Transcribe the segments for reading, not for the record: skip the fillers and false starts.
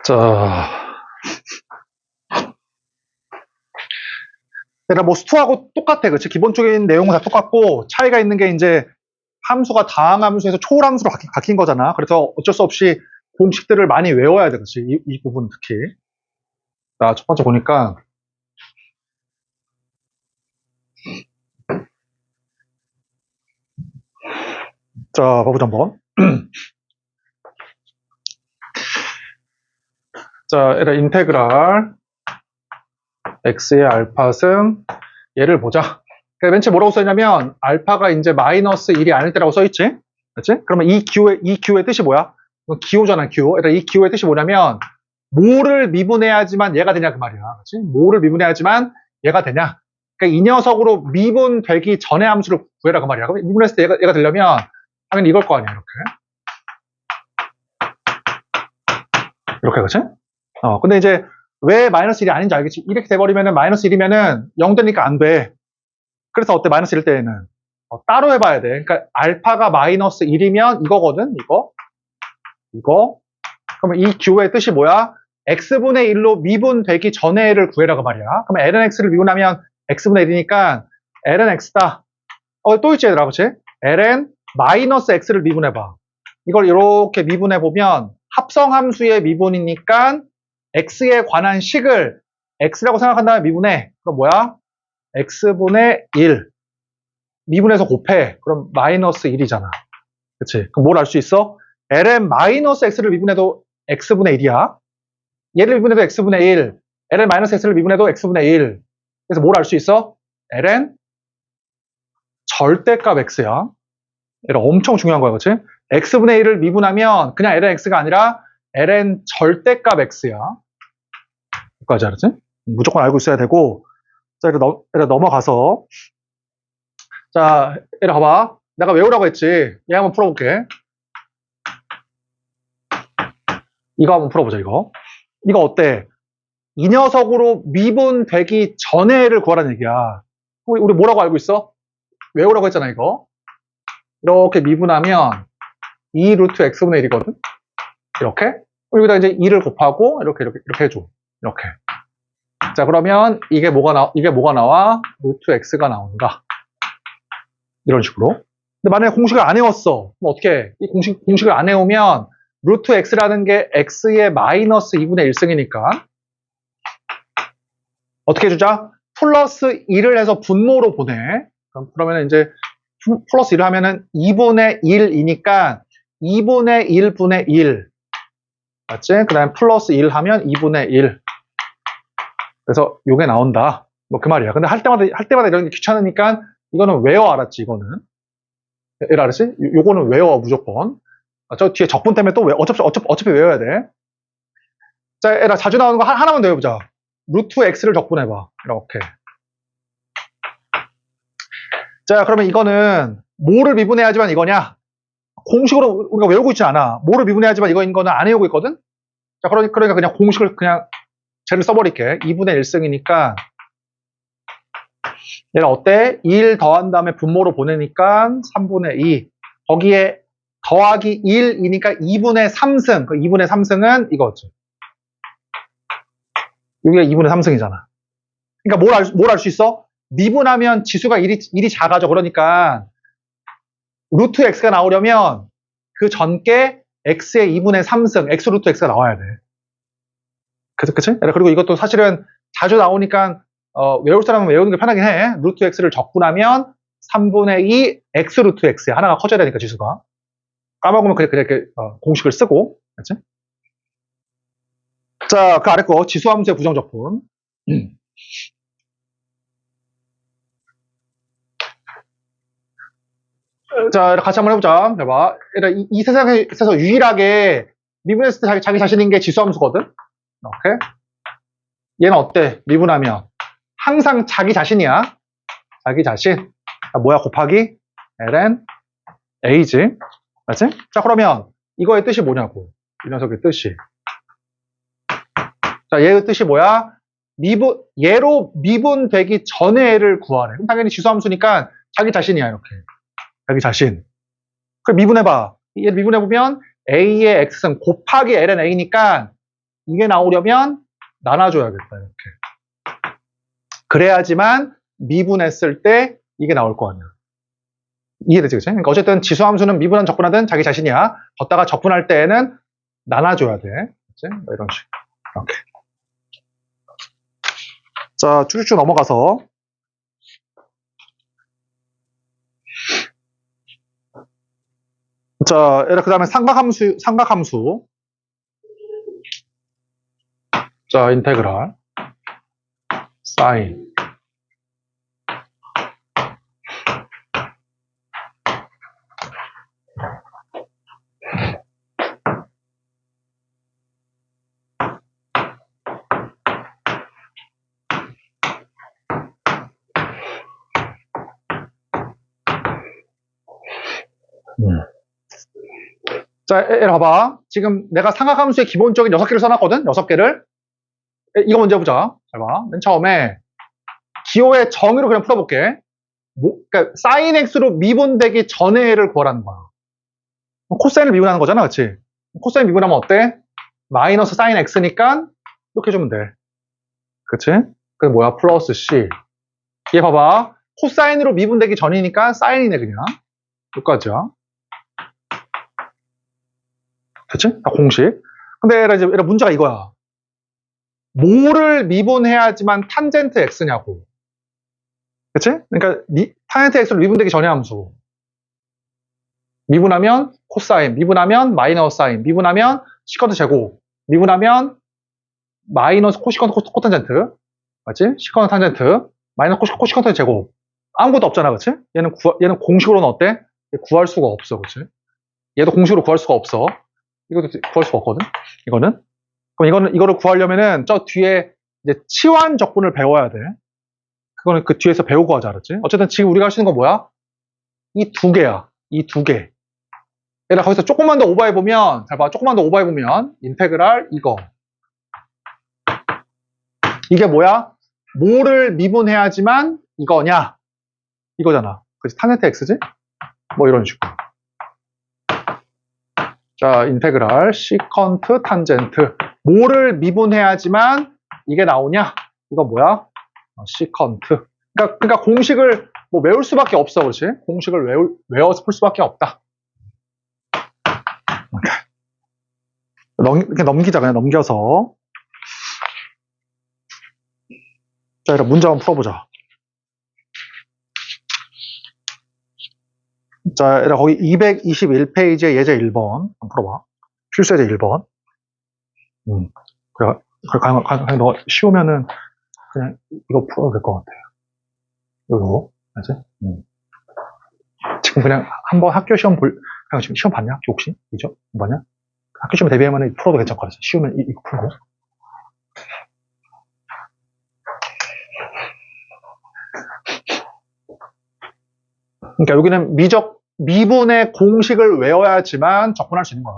자, 그러니까 뭐 수투하고 똑같아. 그치? 기본적인 내용은 다 똑같고, 차이가 있는 게 이제 함수가 다항함수에서 초월함수로 바뀐 거잖아. 그래서 어쩔 수 없이 공식들을 많이 외워야 돼. 그치? 이 부분 특히. 자, 첫 번째 보니까, 자, 봐보자 한번. 자, 얘를 인테그랄 x의 알파승 얘를 보자. 그러니까 맨 처음 뭐라고 써있냐면 알파가 이제 마이너스 1이 아닐 때라고 써있지. 그렇지? 그러면 이 기호의 뜻이 뭐야? 기호잖아, 기호. 그러니까 이 기호의 뜻이 뭐냐면 뭐를 미분해야지만 얘가 되냐 그 말이야. 그렇지? 뭐를 미분해야지만 얘가 되냐. 그러니까 이 녀석으로 미분되기 전에 함수를 구해라 그 말이야. 그럼 미분했을 때 얘가 되려면 당연히 이걸 거 아니야, 이렇게. 이렇게, 그렇지? 근데 이제 왜 마이너스 1이 아닌지 알겠지? 이렇게 돼버리면은 마이너스 1이면은 0 되니까 안 돼. 그래서 어때? 마이너스 1일 때에는 따로 해봐야 돼. 그러니까 알파가 마이너스 1이면 이거거든. 이거. 그러면 이 기호의 뜻이 뭐야? x분의 1로 미분되기 전에를 구해라고 말이야. 그러면 ln x를 미분하면 x분의 1이니까 ln x다. 또 있지 얘들아, 그렇지? ln 마이너스 x를 미분해봐. 이걸 이렇게 미분해보면 합성함수의 미분이니까 x에 관한 식을 x라고 생각한 다음에 미분해. 그럼 뭐야? x분의 1 미분해서 곱해. 그럼 마이너스 1이잖아. 그치? 그럼 뭘 알 수 있어? ln 마이너스 x를 미분해도 x분의 1이야. 얘를 미분해도 x분의 1. ln 마이너스 x를 미분해도 x분의 1. 그래서 뭘 알 수 있어? ln 절대값 x야. 얘가 엄청 중요한 거야. 그치? x분의 1을 미분하면 그냥 ln x가 아니라 ln 절대값 x야. 여기까지 알았지? 무조건 알고 있어야 되고. 자, 이렇게 넘어가서. 자, 얘를 봐봐. 내가 외우라고 했지. 얘 한번 풀어볼게. 이거 한번 풀어보자, 이거. 이거 어때? 이 녀석으로 미분되기 전에를 구하라는 얘기야. 우리 뭐라고 알고 있어? 외우라고 했잖아, 이거. 이렇게 미분하면 2 루트 x분의 1이거든? 이렇게. 여기다 이제 2를 곱하고, 이렇게 해줘. 이렇게. 자, 그러면 이게 뭐가 나와? 루트 x가 나온다. 이런 식으로. 근데 만약에 공식을 안 외웠어. 그럼 어떻게 해? 이 공식을 안 외우면 루트 x라는 게 x의 마이너스 2분의 1승이니까 어떻게 해주자? 플러스 1을 해서 분모로 보내. 그러면 이제 플러스 1을 하면은 2분의 1이니까 2분의 1분의 1. 맞지? 그 다음에 플러스 1 하면 2분의 1. 그래서 요게 나온다. 뭐 그 말이야. 근데 할 때마다 이런 게 귀찮으니까 이거는 외워, 알았지? 이거는. 얘를 알았지? 요거는 외워, 무조건. 저 뒤에 적분 때문에 또 어차피 외워야 돼. 자, 얘들아, 자주 나오는 거 하나만 더 해보자. 루트 x를 적분해봐. 이렇게. 자, 그러면 이거는 뭐를 미분해야지만 이거냐? 공식으로 우리가 외우고 있지 않아. 뭐를 미분해야지만 이거인 거는 안 외우고 있거든? 자, 그러니까 그냥 공식을 그냥 쟤를 써버릴게. 2분의 1승이니까 얘가 어때? 1 더한 다음에 분모로 보내니까 3분의 2. 거기에 더하기 1이니까 2분의 3승. 그 2분의 3승은 이거지. 여기가 2분의 3승이잖아. 그러니까 뭘 알 수 있어? 미분하면 지수가 1이 작아져. 그러니까 루트 x가 나오려면 그 전께 x의 2분의 3승, x 루트 x가 나와야 돼. 그치? 그리고 이것도 사실은 자주 나오니까 외울 사람은 외우는 게 편하긴 해. 루트 x를 적분하면 3분의 2 x 루트 x야. 하나가 커져야 되니까 지수가. 까먹으면 그냥 이렇게 공식을 쓰고. 그치? 자, 그 아래 거 지수함수의 부정적분. 자, 같이 한번 해보자. 해봐. 이 세상에서 유일하게 미분했을 때 자기 자신인 게 지수함수거든. 이렇게. 얘는 어때? 미분하면 항상 자기 자신이야. 자기 자신. 뭐야? 곱하기 ln a지. 맞지? 자, 그러면 이거의 뜻이 뭐냐고. 이 녀석의 뜻이. 자, 얘의 뜻이 뭐야? 얘로 미분되기 전에 애를 구하래. 그럼 당연히 지수함수니까 자기 자신이야, 이렇게. 자기 자신. 그럼 미분해봐. 얘를 미분해보면 a의 x승 곱하기 ln a니까 이게 나오려면 나눠줘야겠다. 이렇게. 그래야지만 미분했을 때 이게 나올 거 아니야. 이해되지, 그치? 그러니까 어쨌든 지수함수는 미분하든 적분하든 자기 자신이야. 걷다가 적분할 때에는 나눠줘야 돼. 그치? 뭐 이런 식. 이렇게. 자, 쭉쭉 넘어가서. 자, 그 다음에 삼각함수. 자, 인테그랄. 사인. 자, 봐봐. 지금 내가 삼각함수의 기본적인 6개를 써놨거든? 6개를. 이거 먼저 해보자. 잘 봐. 맨 처음에 기호의 정의로 그냥 풀어볼게. 그러니까 sin x로 미분되기 전의 애를 구하라는 거야. 코사인을 미분하는 거잖아, 그치? 코사인 미분하면 어때? 마이너스 sin x니까 이렇게 해주면 돼. 그치? 그게 뭐야? 플러스 c. 얘 봐봐. 코사인으로 미분되기 전이니까 사인이네, 그냥. 여기까지야. 됐지? 다 공식. 근데 이제 문제가 이거야. 뭐를 미분해야지만 탄젠트 x냐고. 그치? 그러니까 탄젠트 x로 미분되기 전의 함수. 미분하면 코사인, 미분하면 마이너스 사인, 미분하면 시컨트 제곱, 미분하면 마이너스 코시컨트 코탄젠트. 맞지? 시컨트 탄젠트, 마이너스 코시컨트 제곱. 아무것도 없잖아, 그치? 얘는 공식으로는 어때? 구할 수가 없어, 그치? 얘도 공식으로 구할 수가 없어. 이것도 구할 수가 없거든? 이거는. 그럼 이거를 구하려면은 저 뒤에 이제 치환 적분을 배워야 돼. 그거는 그 뒤에서 배우고 하자, 알았지? 어쨌든 지금 우리가 할 수 있는 건 뭐야? 이 두 개야. 이 두 개. 얘들아, 거기서 조금만 더 오버해보면, 잘 봐, 조금만 더 오버해보면, 인테그랄 이거. 이게 뭐야? 뭐를 미분해야지만 이거냐? 이거잖아. 그치? 탄젠트 x지? 뭐 이런 식으로. 자, 인테그랄 시컨트 탄젠트. 뭐를 미분해야지만 이게 나오냐? 이거 뭐야? 시컨트. 그러니까 공식을 뭐 외울 수밖에 없어, 그렇지? 공식을 외워서 풀 수밖에 없다. 이렇게 넘기자, 그냥 넘겨서. 자, 이런 문제 한번 풀어보자. 자, 거기 221페이지에 예제 1번. 한번 풀어봐. 필수 예제 1번. 그래, 그냥 너 쉬우면은 그냥 이거 풀어도 될 것 같아. 이거, 알지? 지금 그냥 한번 학교 시험 그냥 지금 시험 봤냐? 학교 혹시? 그죠? 못 봤냐? 학교 시험 대비하면 풀어도 괜찮을 것 같아. 쉬우면 이거 풀고. 그러니까 여기는 미분의 공식을 외워야지만 접근할 수 있는 거야.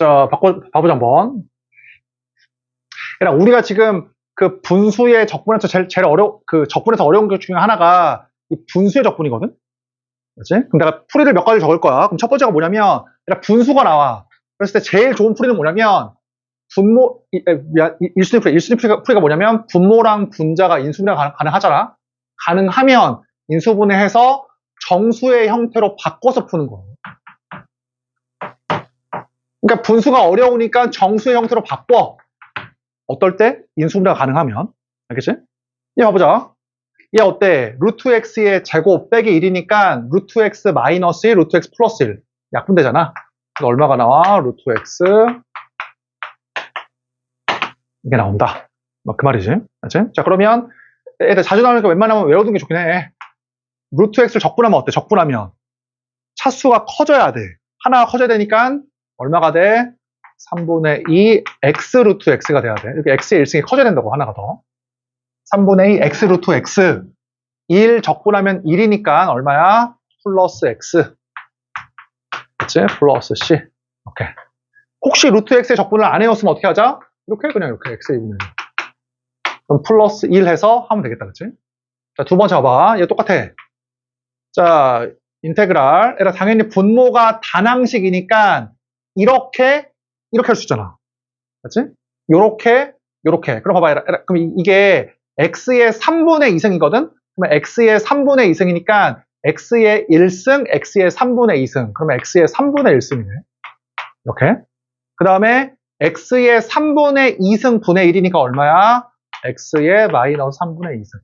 자, 봐보자 한번. 그러니까 우리가 지금 그 분수의 적분에서 제일 적분에서 어려운 것 중에 하나가 이 분수의 적분이거든? 그렇지? 그럼 내가 풀이를 몇 가지 적을 거야. 그럼 첫 번째가 뭐냐면, 분수가 나와. 그랬을 때 제일 좋은 풀이는 뭐냐면, 일순위 풀이가 뭐냐면, 분모랑 분자가 인수분해가 가능하잖아. 가능하면 인수분해해서 정수의 형태로 바꿔서 푸는 거야. 그러니까 분수가 어려우니까 정수의 형태로 바꿔. 어떨 때? 인수분해가 가능하면. 알겠지? 얘 봐보자. 얘 어때? 루트 x의 제곱 빼기 1이니까 루트 x 마이너스 1, 루트 x 플러스 1. 약분되잖아. 그래서 얼마가 나와? 루트 x. 이게 나온다. 뭐 그 말이지. 알지? 자, 그러면 애들 자주 나오니까 웬만하면 외워두는 게 좋긴 해. 루트 x를 적분하면 어때? 적분하면 차수가 커져야 돼. 하나가 커져야 되니까 얼마가 돼? 3분의 2 x 루트 x가 돼야 돼. 이렇게 x의 1승이 커져야 된다고, 하나가 더. 3분의 2 x 루트 x. 1 적분하면 1이니까 얼마야? 플러스 x. 그치? 플러스 c. 오케이. 혹시 루트 x의 적분을 안 해왔으면 어떻게 하자? 이렇게 그냥 이렇게 x의 2분의 1. 그럼 플러스 1 해서 하면 되겠다. 그치? 자, 두 번째 봐봐. 얘 똑같아. 자, 인테그랄. 얘라 당연히 분모가 단항식이니까 이렇게 할 수 있잖아. 그치? 요렇게. 그럼 봐봐. 얘라, 그럼 이게 x의 3분의 2승이거든? 그러면 x의 3분의 2승이니까 x의 1승, x의 3분의 2승. 그러면 x의 3분의 1승이네. 이렇게. 그 다음에 x의 3분의 2승 분의 1이니까 얼마야? x의 마이너스 3분의 2승.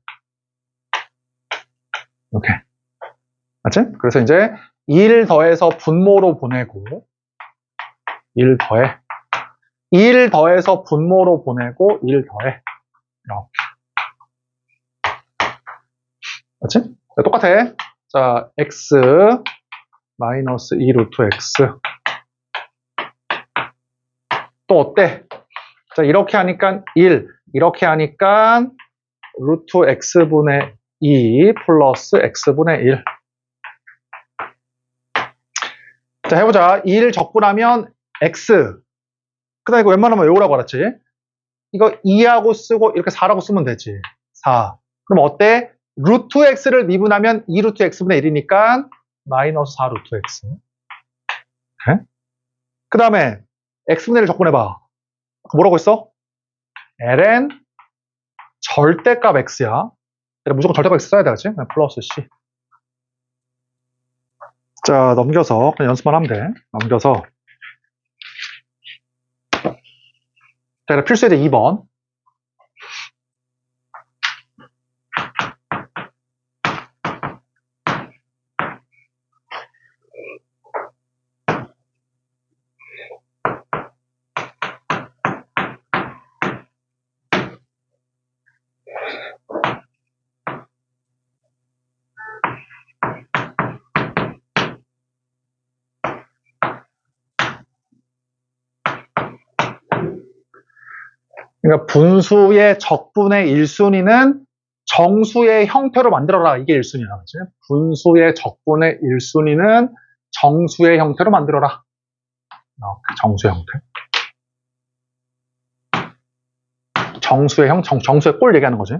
이렇게. 맞지? 그래서 이제 1 더해서 분모로 보내고 1 더해. 1 더해서 분모로 보내고 1 더해. 이렇게. 맞지? 자, 똑같아. 자, x 마이너스 2 루트 x. 또 어때? 자, 이렇게 하니까 1, 이렇게 하니까 루트 x분의 2 플러스 x분의 1. 자, 해보자. 1 적분하면 x. 그 다음에 이거 웬만하면 외우라고 알았지? 이거 2하고 쓰고 이렇게 4라고 쓰면 되지. 4. 그럼 어때? 루트 x를 미분하면 2 루트 x분의 1이니까 마이너스 4 루트 x. 네? 그 다음에 x분의 1을 적분해봐. 뭐라고 했어? ln 절대값 x야. 무조건 절대값 x 써야 되겠지? 플러스 c. 자, 넘겨서 그냥 연습만 하면 돼. 넘겨서. 자, 필수예제 2번. 그러니까 분수의 적분의 1순위는 정수의 형태로 만들어라. 이게 1순위야. 그치? 분수의 적분의 1순위는 정수의 형태로 만들어라. 정수의 형태. 정수의 꼴 얘기하는 거지.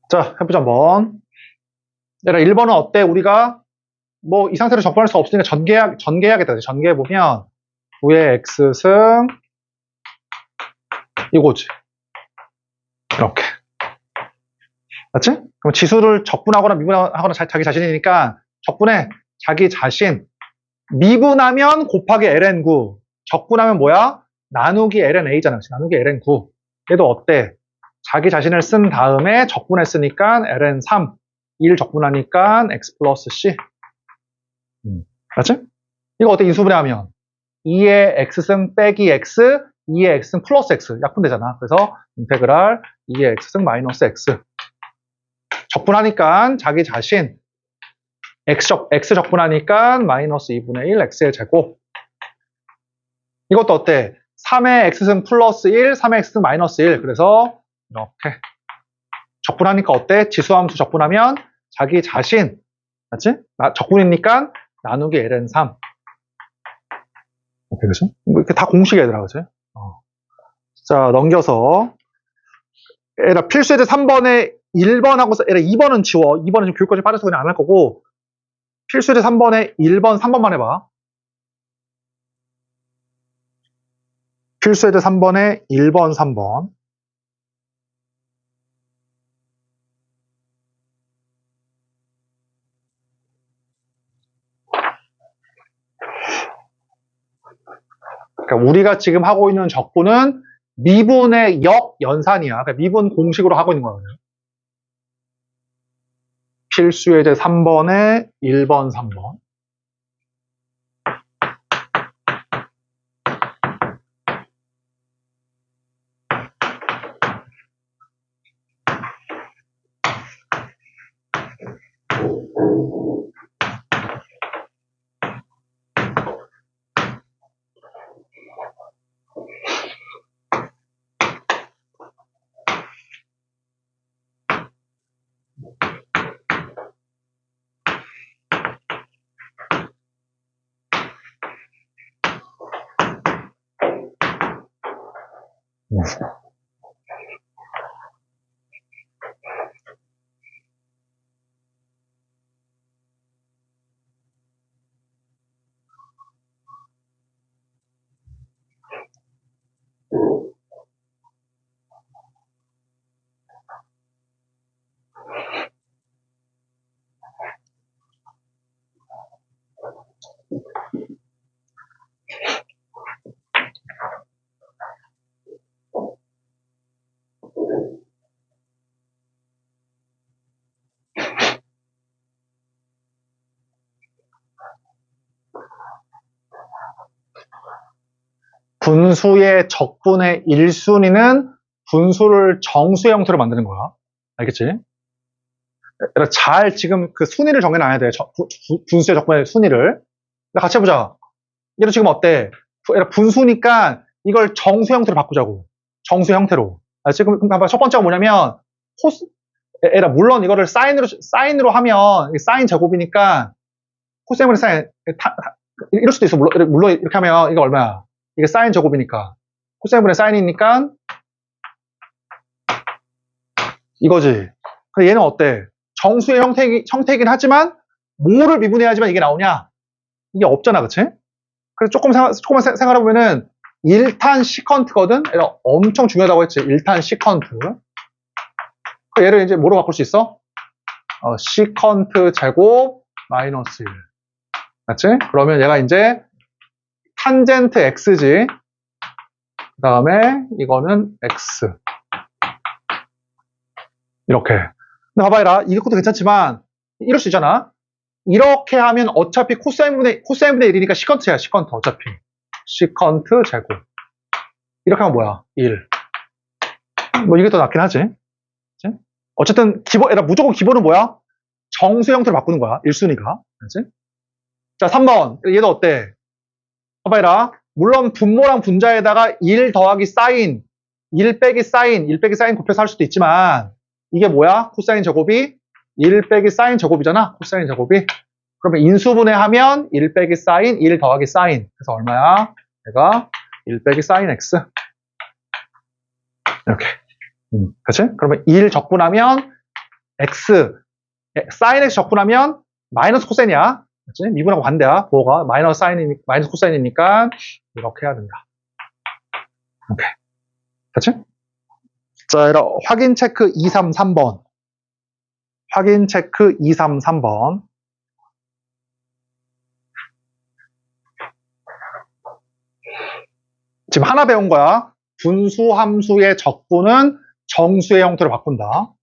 자, 해보자 한번. 얘들아 1번은 어때? 우리가 뭐 이 상태로 적분할 수 없으니까 전개해야겠다. 전개해보면 9의 x승 이거지. 이렇게. 맞지? 그럼 지수를 적분하거나 미분하거나 자기 자신이니까 적분해. 자기 자신. 미분하면 곱하기 ln9. 적분하면 뭐야? 나누기 lnA잖아. 나누기 ln9. 얘도 어때? 자기 자신을 쓴 다음에 적분했으니까 ln3. 1 적분하니까 x 플러스 c. 맞지? 이거 어때? 인수분해하면 2의 x승 빼기 x, 2의 x승 플러스 x. 약분되잖아. 그래서 인테그랄 2의 x승 마이너스 x. 적분하니까 자기 자신 x 적분하니까 마이너스 2분의 1 x의 제곱. 이것도 어때? 3의 x승 플러스 1, 3의 x승 마이너스 1. 그래서 이렇게 적분하니까 어때? 지수함수 적분하면 자기 자신, 맞지? 적분이니까 나누기 ln3. 오케이, 그치? 이렇게 다 공식이 얘들아, 그치? 자, 넘겨서 얘들아 필수예제 3번에 1번하고 얘들아 2번은 지워. 2번은 지금 교육과정이 빠져서 그냥 안 할 거고 필수예제 3번에 1번, 3번만 해봐. 필수예제 3번에 1번, 3번. 그러니까 우리가 지금 하고 있는 적분은 미분의 역연산이야. 그러니까 미분 공식으로 하고 있는 거거든요. 필수예제 3번에 1번, 3번. 분수의 적분의 1순위는 분수를 정수의 형태로 만드는 거야. 알겠지? 잘 지금 그 순위를 정해놔야 돼. 분수의 적분의 순위를. 같이 해보자. 얘도 지금 어때? 분수니까 이걸 정수 형태로 바꾸자고. 정수 형태로. 지금 첫 번째가 뭐냐면 물론 이거를 사인으로 하면 사인 제곱이니까 코사인분의 사인 이럴 수도 있어. 물론 이렇게 하면 이게 얼마야? 이게 사인 제곱이니까 코사인분의 사인이니까 이거지. 근데 얘는 어때? 정수의 형태이긴 하지만 뭐를 미분해야지만 이게 나오냐? 이게 없잖아, 그치? 그래서 조금만 생각해보면은 1탄 시컨트거든? 엄청 중요하다고 했지. 1탄 시컨트. 얘를 이제 뭐로 바꿀 수 있어? 시컨트 제곱 마이너스 1. 맞지? 그러면 얘가 이제 탄젠트 x지. 그 다음에 이거는 x. 이렇게. 근데 봐봐라. 이것도 괜찮지만 이럴 수 있잖아. 이렇게 하면 어차피 코사인분의 1이니까 시컨트야. 시컨트 어차피. 시컨트 제곱. 이렇게 하면 뭐야? 1. 뭐 이게 더 낫긴 하지. 그치? 어쨌든 무조건 기본은 뭐야? 정수 형태로 바꾸는 거야. 1순위가. 그치? 자, 3번. 얘도 어때? 봐봐라. 물론 분모랑 분자에다가 1 더하기 사인, 1 빼기 사인, 1 빼기 사인 곱해서 할 수도 있지만 이게 뭐야? 코사인 제곱이 1 빼기 사인 제곱이잖아. 코사인 제곱이. 그러면 인수분해하면 1 빼기 사인, 1 더하기 사인. 그래서 얼마야? 얘가 1 빼기 사인 x. 이렇게. 그치? 그러면 1 적분하면 x. 사인 x 적분하면 마이너스 코사인이야. 그치? 미분하고 반대야. 부호가 마이너스 코사인이니까 이렇게 해야 된다. 오케이. 됐지? 자, 이런 확인 체크 233번. 확인 체크 233번. 지금 하나 배운 거야. 분수 함수의 적분은 정수의 형태로 바꾼다.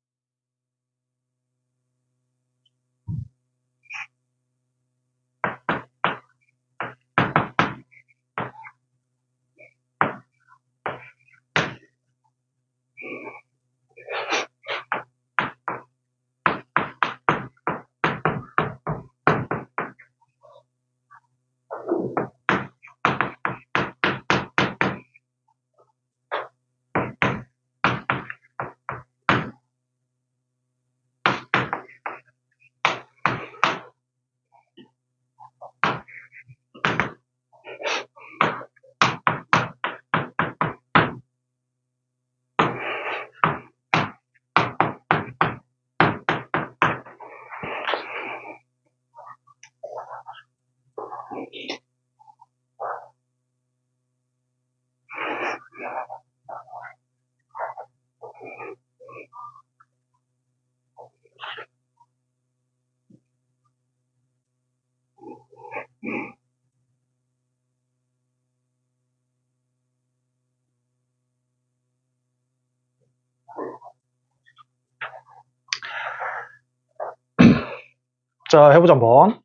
자, 해보자 한번.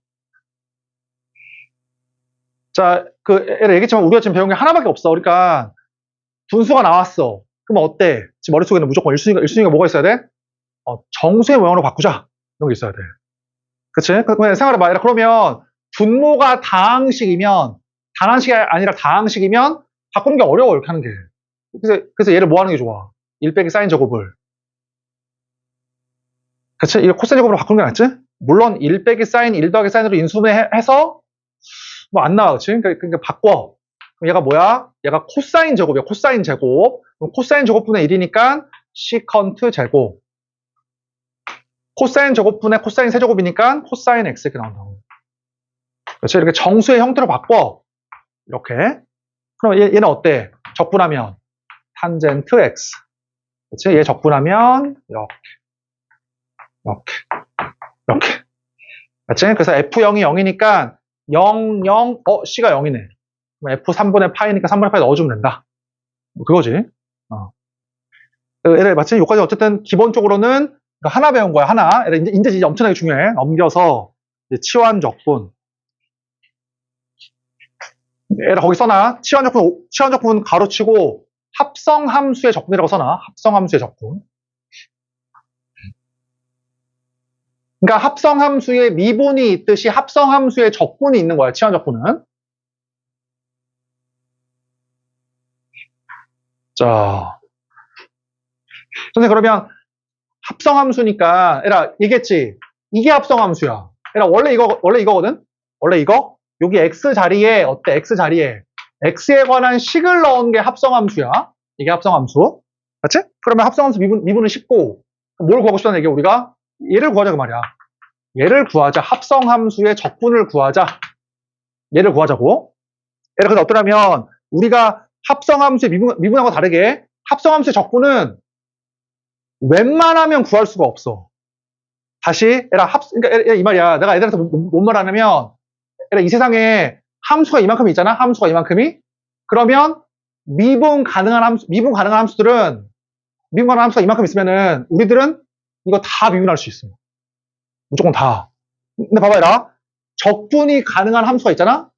자, 얘를 얘기했지만 우리가 지금 배운 게 하나밖에 없어. 그러니까 분수가 나왔어. 그럼 어때? 지금 머릿속에는 무조건 1순위가 뭐가 있어야 돼? 정수의 모양으로 바꾸자. 이런 게 있어야 돼. 그치? 생각해봐. 그러면 분모가 다항식이면, 단항식이 아니라 다항식이면 바꾸는 게 어려워, 이렇게 하는 게. 그래서 얘를 뭐 하는 게 좋아? 1 빼기 사인 제곱을. 그치? 이거 코사인 제곱으로 바꾸는 게 낫지? 물론 1 빼기 사인, 1 더하기 사인으로 인수분해해서 뭐 안 나와, 그치? 그러니까 바꿔. 그럼 얘가 뭐야? 얘가 코사인 제곱이야, 코사인 제곱. 그럼 코사인 제곱분의 1이니까 시컨트 제곱. 코사인 제곱분의 코사인 세제곱이니까 코사인 x 이렇게 나온다고. 그렇지? 이렇게 정수의 형태로 바꿔. 이렇게. 그럼 얘는 어때? 적분하면 탄젠트 x. 그렇지? 얘 적분하면 이렇게. 그렇지? 그래서 f0이 0이니까 0, 0, c가 0이네. 그럼 f3분의 파이니까 3분의 파이 넣어주면 된다. 그거지. 얘를 마치 여기까지 어쨌든 기본적으로는 하나 배운 거야, 하나. 이제 엄청나게 중요해. 넘겨서 치환 적분. 얘를 거기 써놔. 치환 적분 가로치고 합성함수의 적분이라고 써놔. 합성함수의 적분. 그러니까 합성함수의 미분이 있듯이 합성함수의 적분이 있는 거야, 치환 적분은. 자, 선생님 그러면 합성함수니까, 얘라 얘기했지. 이게 합성함수야. 얘라 원래 이거거든. 원래 이거. 여기 x 자리에 어때? x 자리에 x에 관한 식을 넣은 게 합성함수야. 이게 합성함수. 맞지? 그러면 합성함수 미분은 쉽고 뭘 구하고 싶다는 얘기야 우리가? 얘를 구하자 그 말이야. 얘를 구하자. 합성함수의 적분을 구하자. 얘를 구하자고. 얘를 그래서 어떠냐면 우리가 합성함수의 미분하고 다르게 합성함수의 적분은 웬만하면 구할 수가 없어. 다시 그러니까 이 말이야. 내가 애들한테 뭔 말하냐면 이 세상에 함수가 이만큼 있잖아. 함수가 이만큼이. 그러면 미분 가능한 함수가 이만큼 있으면은 우리들은 이거 다 미분할 수 있어. 무조건 다. 근데 봐봐라. 적분이 가능한 함수가 있잖아.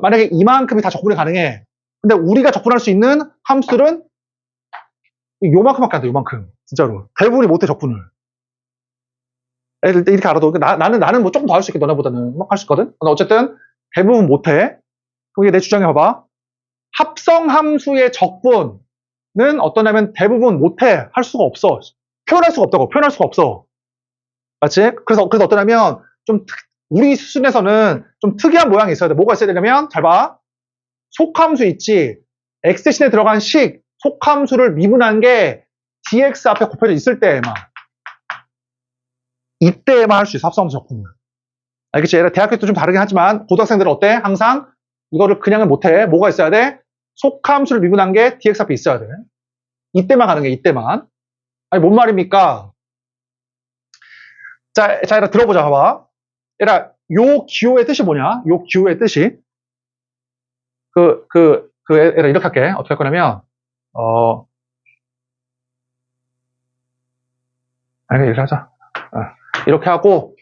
만약에 이만큼이 다 적분이 가능해. 근데 우리가 적분할 수 있는 함수들은 요만큼밖에 안 돼. 요만큼. 진짜로. 대부분이 못해 적분을. 애들 이렇게 알아도 나는 뭐 조금 더 할 수 있게 너네보다는 막 할 수 있거든. 근데 어쨌든 대부분 못해. 그게 내 주장에 봐봐. 합성함수의 적분은 어떠냐면 대부분 못해. 할 수가 없어. 표현할 수가 없다고. 표현할 수가 없어. 맞지? 그래서 어떠냐면 좀 우리 수준에서는 좀 특이한 모양이 있어야 돼. 뭐가 있어야 되냐면 잘 봐. 속함수 있지. x 대신에 들어간 식 속함수를 미분한 게 dx 앞에 곱해져 있을 때에만. 이때만 할 수 있어, 합성함수 적분은. 알겠지? 대학교 때 좀 다르긴 하지만, 고등학생들은 어때? 항상 이거를 그냥은 못해. 뭐가 있어야 돼? 속함수를 미분한 게 dx 앞에 있어야 돼. 이때만 가는 게, 이때만. 아니, 뭔 말입니까? 자, 얘들아, 들어보자, 봐봐. 얘들아, 요 기호의 뜻이 뭐냐? 요 기호의 뜻이. 얘들아, 이렇게 할게. 어떻게 할 거냐면, 아니, 이렇게 하자. 이렇게 하고,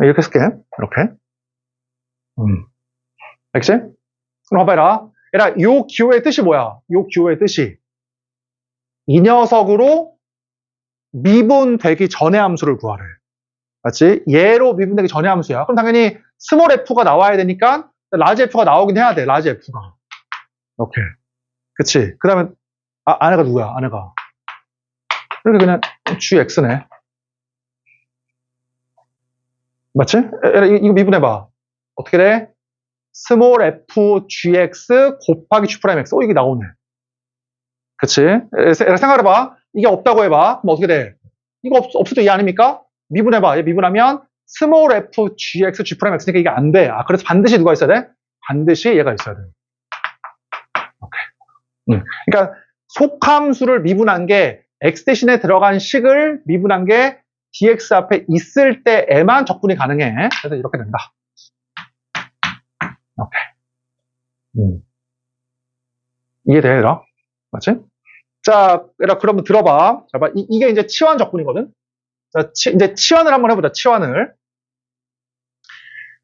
이렇게 쓸게. 이렇게. 알겠지? 그럼 봐봐라. 얘들아, 요 기호의 뜻이 뭐야? 요 기호의 뜻이. 이 녀석으로 미분되기 전의 함수를 구하래. 맞지? 얘로 미분되기 전의 함수야. 그럼 당연히 스몰 f가 나와야 되니까 라지 f가 나오긴 해야 돼. 라지 f가. 오케이. 그치? 그 다음에 아내가 누구야? 아내가. 이렇게 그냥 gx네. 맞지? 이거 미분해봐. 어떻게 돼? 스몰 f gx 곱하기 g'x. 이게 나오네. 그치? 생각해봐. 이게 없다고 해봐. 그럼 어떻게 돼? 이거 없어도 이 아닙니까? 미분해봐. 미분하면 스몰 f gx g'x니까 이게 안 돼. 그래서 반드시 누가 있어야 돼? 반드시 얘가 있어야 돼. 오케이. 그러니까 속함수를 미분한 게 x 대신에 들어간 식을 미분한 게 dx 앞에 있을 때에만 적분이 가능해. 그래서 이렇게 된다. 오케이. 이해돼, 얘들아? 맞지? 자, 얘들아, 그러면 들어봐. 자, 봐. 이게 이제 치환 적분이거든? 자, 이제 치환을 한번 해보자, 치환을.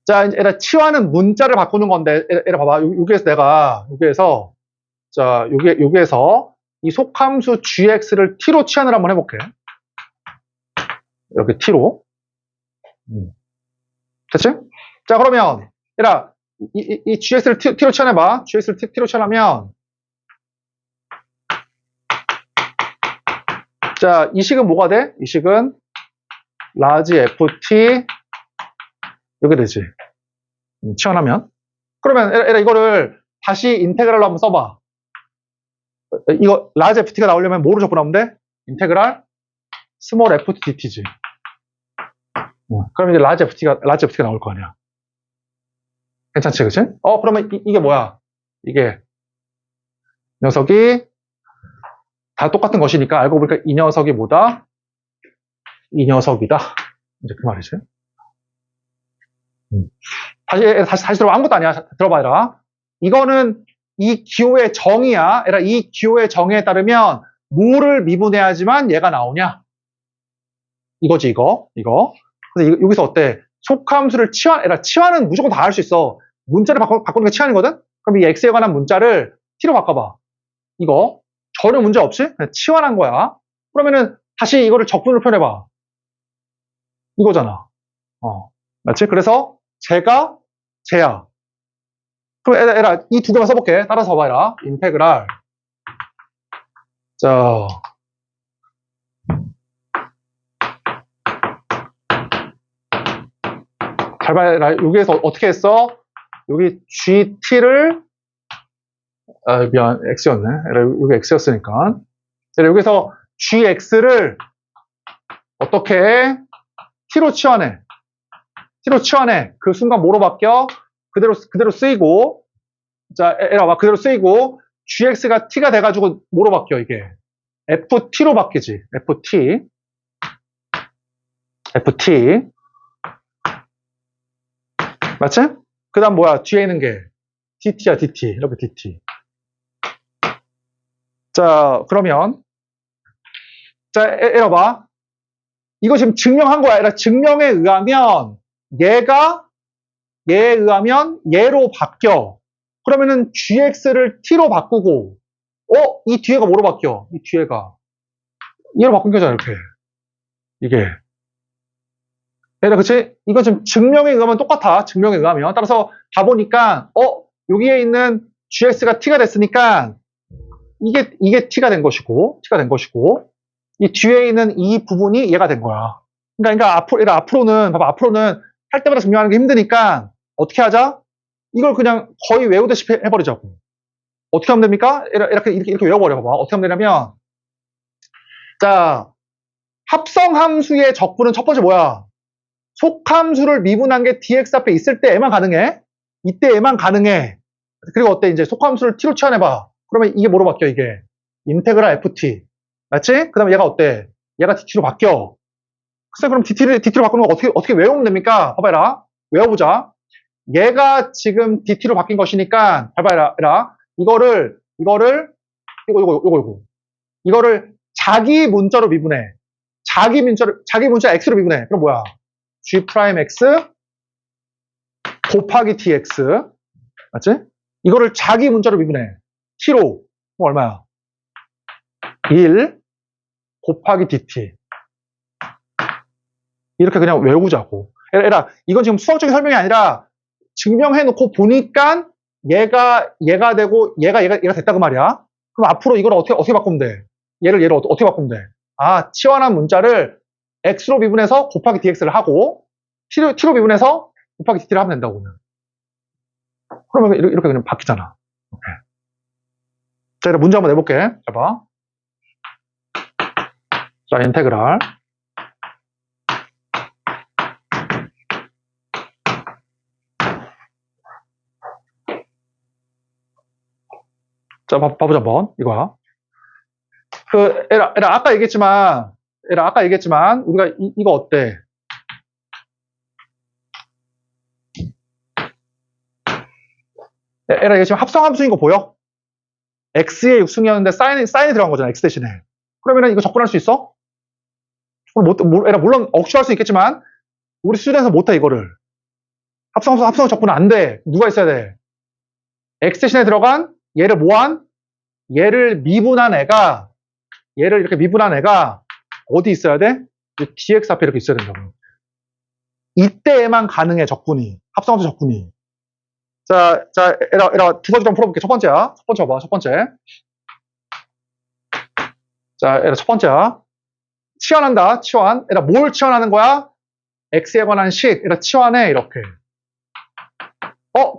자, 이제 얘들아, 치환은 문자를 바꾸는 건데, 얘들아, 봐봐. 여기에서 자, 여기에서 이 속함수 gx를 t로 치환을 한번 해볼게. 이렇게 t로. 됐지? 자, 그러면, 얘들아, 이 gx를 t로 치환해봐. gx를 t로 치환하면, 자, 이 식은 뭐가 돼? 이 식은 라지 ft 이렇게 되지. 치환하면. 그러면 얘들아 이거를 다시 인테그랄로 한번 써봐. 이거 라지 ft가 나오려면 뭐로 적분하면 돼? 인테그랄 스몰 ft dt지. 그럼 이제 라지 ft가 나올 거 아니야. 괜찮지, 그치? 그러면 이게 뭐야? 이게 녀석이 다 똑같은 것이니까 알고 보니까 이 녀석이 뭐다? 이 녀석이다. 이제 그 말이지. 다시 들어봐. 아무것도 아니야. 들어봐라. 이거는 이 기호의 정의야. 이 기호의 정의에 따르면 뭐를 미분해야지만 얘가 나오냐? 이거지, 이거. 그래서 여기서 어때? 속함수를 치환은 무조건 다 할 수 있어. 문자를 바꾸는 게 치환이거든? 그럼 이 x에 관한 문자를 t로 바꿔봐. 이거. 전혀 문제 없이 그냥 치환한 거야. 그러면은 다시 이거를 적분으로 표현해봐. 이거잖아. 맞지? 그래서 쟤가 쟤야. 그럼 이 두 개만 써볼게. 따라서 봐봐라. 인테그랄. 자. 잘 봐라. 여기에서 어떻게 했어? 여기 GT를, 미안, X였네. 여기 X였으니까. 여기서 GX를 어떻게 해? T로 치환해. 그 순간 뭐로 바뀌어? 그대로 쓰이고. 자, 봐. 그대로 쓰이고. GX가 T가 돼가지고 뭐로 바뀌어, 이게? FT로 바뀌지. FT. 맞지? 그 다음 뭐야? 뒤에 있는 게 DT야, DT. 이렇게 DT. 자, 그러면 자, 봐. 이거 지금 증명한 거야. 증명에 의하면 얘에 의하면 얘로 바뀌어. 그러면은 gx를 t로 바꾸고 이 뒤에가 뭐로 바뀌어? 이 뒤에가 얘로 바꾼 거잖아, 이렇게. 이게. 그치? 이거 지금 증명에 의하면 똑같아. 증명에 의하면. 따라서 가보니까, 여기에 있는 gx가 t가 됐으니까, 이게 t가 된 것이고, 이 뒤에 있는 이 부분이 얘가 된 거야. 그러니까 앞으로는 할 때마다 증명하는 게 힘드니까, 어떻게 하자? 이걸 그냥 거의 외우듯이 해버리자고. 어떻게 하면 됩니까? 이렇게 외워버려. 봐봐. 어떻게 하면 되냐면, 자, 합성함수의 적분은 첫 번째 뭐야? 속함수를 미분한 게 dx 앞에 있을 때에만 가능해. 이때에만 가능해. 그리고 어때? 이제 속함수를 t로 치환해봐. 그러면 이게 뭐로 바뀌어, 이게? 인테그랄 ft. 맞지? 그 다음에 얘가 어때? 얘가 dt로 바뀌어. 글쎄, 그럼 dt로 바꾸는 거 어떻게 외우면 됩니까? 봐봐라. 외워보자. 얘가 지금 dt로 바뀐 것이니까, 봐봐라. 이거를 자기 문자로 미분해. 자기 문자 x로 미분해. 그럼 뭐야? g'x 곱하기 tx. 맞지? 이거를 자기 문자로 미분해. t로. 그럼 얼마야? 1 곱하기 dt. 이렇게 그냥 외우자고. 이건 지금 수학적인 설명이 아니라 증명해놓고 보니까 얘가 되고 얘가 됐다 그 말이야. 그럼 앞으로 이걸 어떻게 바꾸면 돼? 얘를 어떻게 바꾸면 돼? 아, 치환한 문자를 x로 미분해서 곱하기 dx를 하고 t로 미분해서 곱하기 dt를 하면 된다고. 그러면 이렇게 그냥 바뀌잖아. 오케이. 자, 이제 문제 한번 내볼게. 자, 봐. 자, 인테그랄. 자, 봐보자, 한번. 이거야. 아까 얘기했지만, 우리가 이거 어때? 이게 지금 합성함수인 거 보여? x의 육승이었는데 사인이 들어간 거잖아, x 대신에. 그러면 이거 접근할 수 있어? 물론 억지할 수 있겠지만, 우리 수준에서 못해, 이거를. 합성함수 접근은 안 돼. 누가 있어야 돼? x 대신에 들어간 얘를 얘를 미분한 애가 어디 있어야 돼? dx 앞에 이렇게 있어야 된다고. 이때에만 가능해, 적분이. 합성함수 적분이. 자, 두 가지 좀 풀어볼게. 첫 번째야. 첫 번째 봐봐, 첫 번째. 자, 첫 번째야. 치환한다, 치환. 뭘 치환하는 거야? x에 관한 식. 치환해, 이렇게.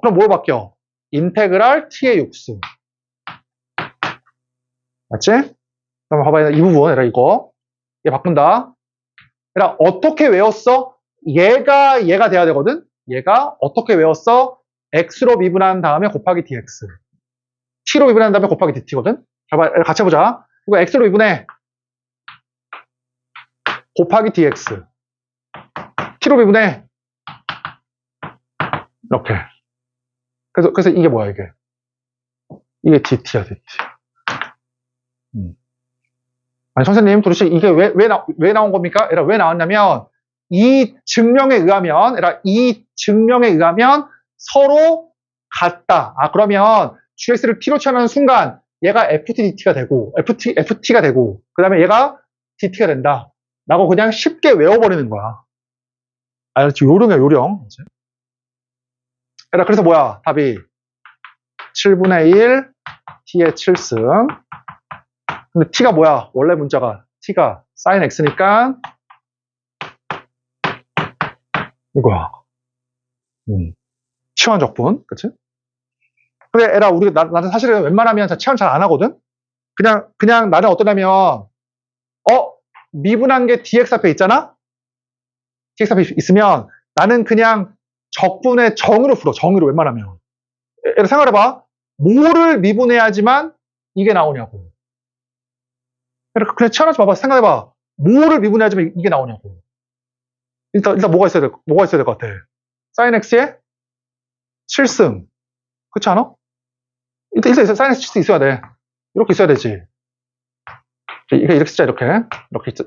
그럼 뭘 바뀌어? 인테그랄 t의 육수. 맞지? 그럼 봐봐, 이 부분, 이거. 얘 바꾼다. 어떻게 외웠어? 얘가 돼야 되거든? 얘가 어떻게 외웠어? x로 미분한 다음에 곱하기 dx. t로 미분한 다음에 곱하기 dt거든? 봐봐, 같이 해보자. 이거 x로 미분해. 곱하기 dx. t로 미분해. 이렇게. 그래서 이게 뭐야, 이게? 이게 dt야, dt. 아니, 선생님, 도대체 이게 왜 나온 겁니까? 왜 나왔냐면, 이 증명에 의하면 서로 같다. 그러면 gx를 t로 치환하는 순간, 얘가 ft가 되고, 그 다음에 얘가 dt가 된다. 라고 그냥 쉽게 외워버리는 거야. 알았지? 요령이야, 요령. 그래서 뭐야, 답이 7분의 1, t의 7승. 근데 t가 뭐야? 원래 문자가 t가 sin x니까 이거야. 치환 적분, 그치? 근데 나는 사실은 웬만하면 치환 잘 안 하거든? 그냥 나는 어떠냐면, 미분한 게 dx 앞에 있잖아? dx 앞에 있으면 나는 그냥 적분의 정으로 풀어, 정의로 웬만하면. 생각해봐. 뭐를 미분해야지만 이게 나오냐고. 그냥 치환하지 마봐. 생각해봐. 뭐를 미분해야지만 이게 나오냐고. 일단 뭐가 있어야 될 것 같아? sin x에 7승. 그렇지 않아? 일단 sin x 7승 있어야 돼. 이렇게 있어야 되지. 이렇게 쓰자, 이렇게 있지.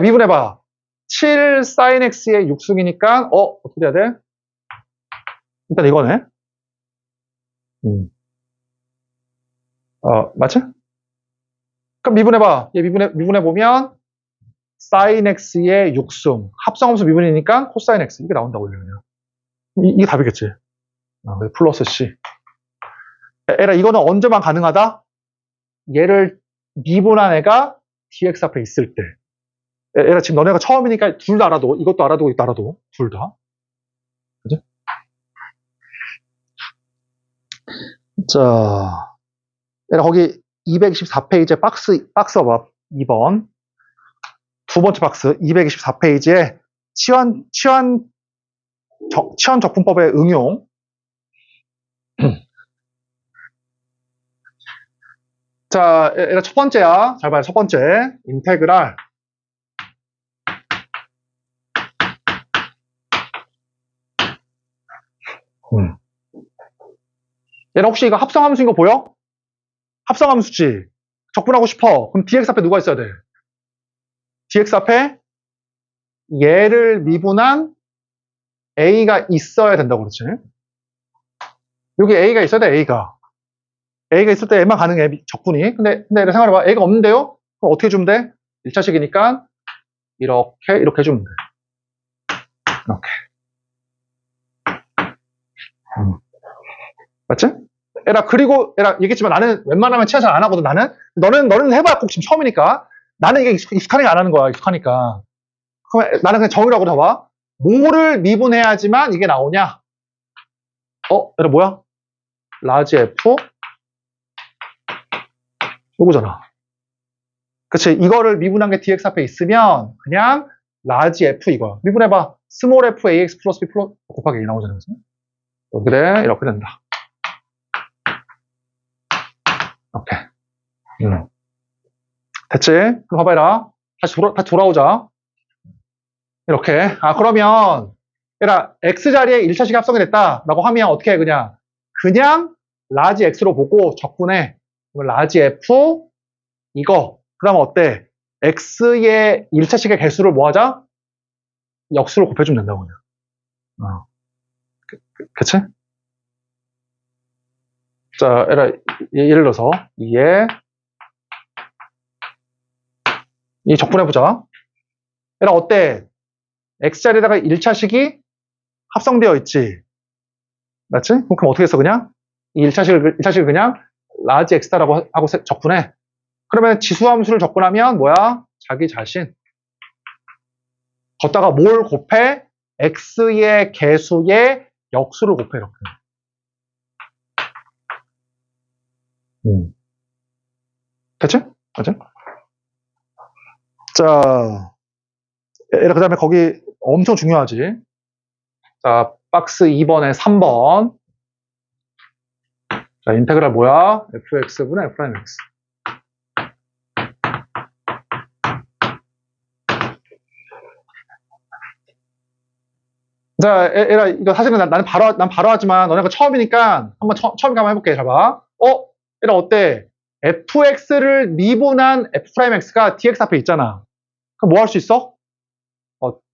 미분해봐. 7 sin x의 6승이니까, 어떻게 해야 돼? 일단 이거네. 맞지? 그럼 미분해봐. 얘 미분해보면, sin x의 6승. 합성함수 미분이니까 코사인 x. 이게 나온다고, 그냥. 이게 답이겠지. 플러스 c. 이거는 언제만 가능하다? 얘를 미분한 애가 dx 앞에 있을 때. 지금 너네가 처음이니까 둘 다 알아도, 이것도 알아두고, 이것도 알아도. 둘 다. 그지? 자, 거기 224페이지에 박스 봐봐. 2번. 두 번째 박스 224페이지에 치환 적분법의 응용. 자, 얘가 첫 번째야. 잘 봐요. 첫 번째. 인테그랄. 얘는 혹시 이거 합성함수인 거 보여? 합성함수지. 적분하고 싶어. 그럼 dx 앞에 누가 있어야 돼? dx 앞에 얘를 미분한 a가 있어야 된다고 그렇지. 여기 a가 있어야 돼, a가. a가 있을 때 얘만 가능해, 적분이. 근데 생각해봐. a가 없는데요? 그럼 어떻게 주면 돼? 1차식이니까 이렇게 해주면 돼. 이렇게. 맞지? 그리고 얘기했지만 나는 웬만하면 치환 잘 안 하거든, 나는. 너는 해봐야 꼭 지금 처음이니까. 나는 이게 익숙하니까 안 하는 거야, 익숙하니까. 그럼 나는 그냥 정의라고 봐봐. 뭐를 미분해야지만 이게 나오냐? 얘가 뭐야? 라지 F? 요거잖아. 그치? 이거를 미분한 게 dx 앞에 있으면 그냥 라지 F 이거야. 미분해봐. 스몰 f ax 플러스 b 플러스 곱하기 2 나오잖아. 그래, 이렇게 된다. 오케이. 됐지? 그럼 봐봐라. 다시 돌아오자. 이렇게. 그러면, 얘라, x 자리에 1차식이 합성이 됐다라고 하면 어떻게 해, 그냥 라지 x로 보고 적분해. 라지 f, 이거. 그 다음에 어때? x의 1차식의 개수를 뭐 하자? 역수로 곱해주면 된다고, 그냥. 그치? 자, 예를 들어서, 이 적분해보자. 어때? x자리에다가 1차식이 합성되어 있지. 맞지? 그럼 어떻게 했어, 그냥? 이 1차식을 그냥 라지 x다라고 하고 적분해. 그러면 지수함수를 적분하면 뭐야? 자기 자신. 걷다가 뭘 곱해? x의 개수의 역수를 곱해, 이렇게. 됐지? 맞지? 자, 그 다음에 거기 엄청 중요하지. 자, 박스 2번에 3번. 자, 인테그랄 뭐야? fx분의 f'x. 자, 이거 사실은 난 바로 하지만 너네가 처음이니까 한번 처음이니까 한번 해볼게. 잘 봐. 어때? fx를 미분한 f'x가 dx 앞에 있잖아. 그럼 뭐 할 수 있어?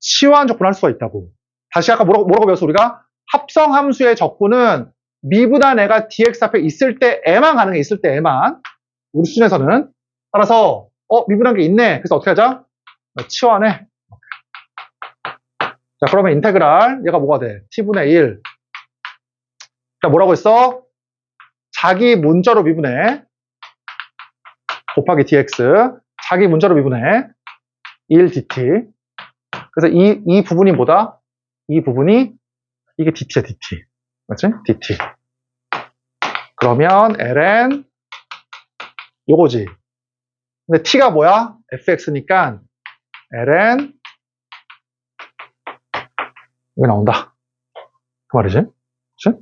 치환 적분할 수가 있다고. 다시 아까 뭐라고 배웠어, 우리가? 합성함수의 적분은 미분한 애가 dx 앞에 있을 때 애만 가능해. 있을 때 애만. 우리 수준에서는. 따라서 미분한 게 있네. 그래서 어떻게 하자? 치환해. 자, 그러면 인테그랄 얘가 뭐가 돼? t분의 1. 자, 뭐라고 했어? 자기 문자로 미분해. 곱하기 dx. 자기 문자로 미분해. 1 dt. 그래서 이 부분이 뭐다? 이 부분이 이게 dt야, dt. 맞지? dt. 그러면 ln 요거지. 근데 t가 뭐야? fx니까 ln 이게 나온다. 그 말이지. 그치?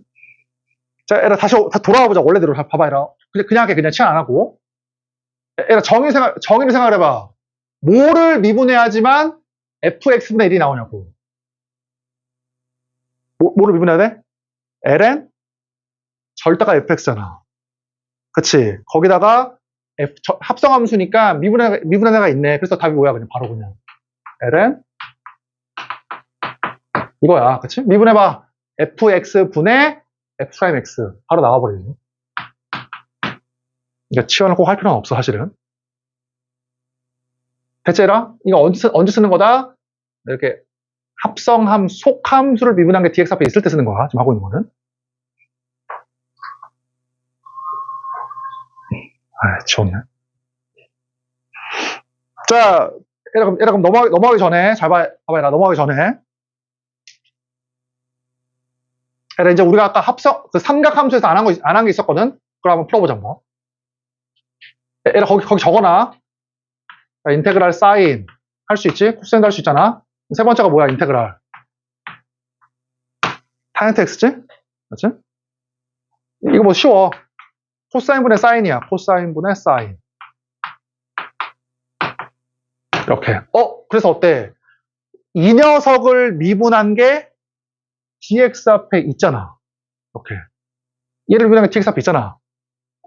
자, 다시 돌아와 보자. 원래대로 봐봐, 얘라. 그냥 치환 안 하고. 얘라 정의를 생각해봐. 뭐를 미분해야지만 fx분의 1이 나오냐고. 뭐를 미분해야 돼? ln 절대가 fx잖아. 그치? 거기다가 합성함수니까 미분한 애가 있네. 그래서 답이 뭐야? 그냥 바로 그냥 ln 이거야. 그치? 미분해봐. fx분의 f'x 바로 나와버리지. 그러니까 치환을 꼭 할 필요는 없어, 사실은. 대체라? 이거 언제 쓰는 거다? 이렇게 속함수를 미분한 게 dx 앞에 있을 때 쓰는 거야. 지금 하고 있는 거는. 지웠네. 자, 그럼 넘어가기 전에, 잘 봐봐, 넘어가기 전에. 이제 우리가 아까 삼각함수에서 안 한 게 있었거든? 그걸 한번 풀어보자, 뭐. 거기 적어놔. 자, 인테그랄 사인. 할 수 있지? 코사인도 할 수 있잖아. 세 번째가 뭐야? 인테그랄. 탄젠트 x지? 맞지? 이거 뭐 쉬워. 코사인분의 사인이야. 코사인분의 사인. 이렇게. 그래서 어때? 이 녀석을 미분한 게 dx 앞에 있잖아. 이렇게. 얘를 미분한 게 dx 앞에 있잖아.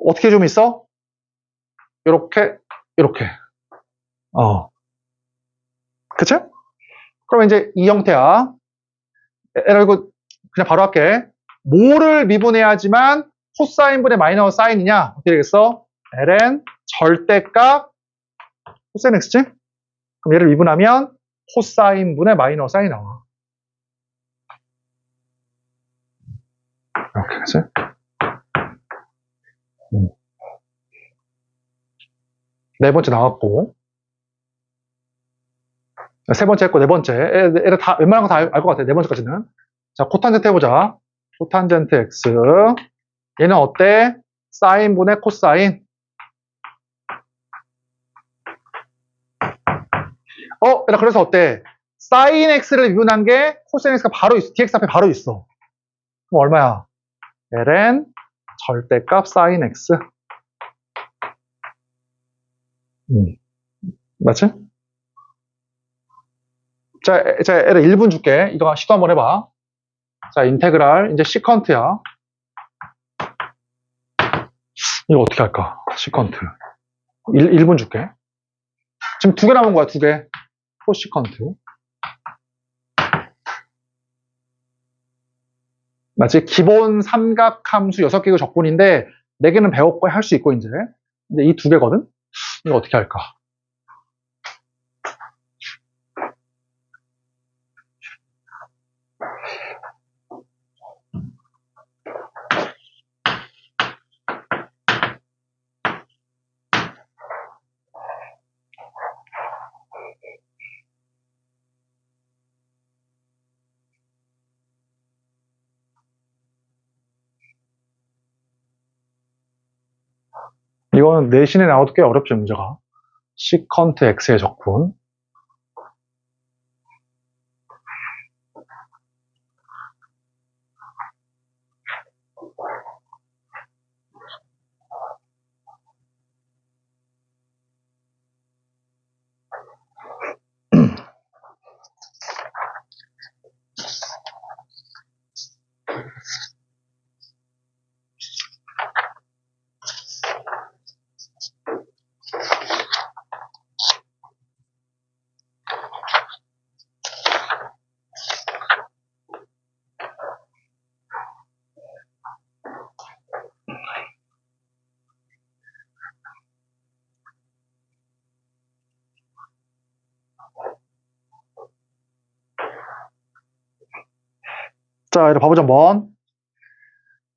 어떻게 좀 있어? 이렇게. 그치? 그럼 이제 이 형태야. 이거 그냥 바로 할게. 뭐를 미분해야지만 코사인분의 마이너스 사인이냐? 어떻게 되겠어? ln 절대값 코사인 x지? 그럼 얘를 미분하면 코사인분의 마이너스 사인이 나와. 이렇게, 그치? 네 번째 나왔고. 세 번째 했고, 네 번째. 애들 다, 웬만한 거 다 알 것 같아. 네 번째까지는. 자, 코탄젠트 해보자. 코탄젠트 x. 얘는 어때? 사인분의 코사인. 얘들아, 그래서 어때? 사인 x를 미분한 게 코사인 x가 바로 있어. dx 앞에 바로 있어. 그럼 얼마야? ln 절대값 사인 x. 맞지? 자, 애를 1분 줄게. 이거 시도 한번 해봐. 자, 인테그랄. 이제 시컨트야. 이거 어떻게 할까? 시컨트. 1분 줄게. 지금 2개 남은 거야, 2개. 코시컨트. 맞지? 기본 삼각 함수 6개가 적분인데 4개는 배웠고 할 수 있고 이제 이 2개거든? 이거 어떻게 할까? 이거는 내신에 나와도 꽤 어렵죠, 문제가. 시컨트 x의 적분. 자, 이렇게 봐보자, 한번.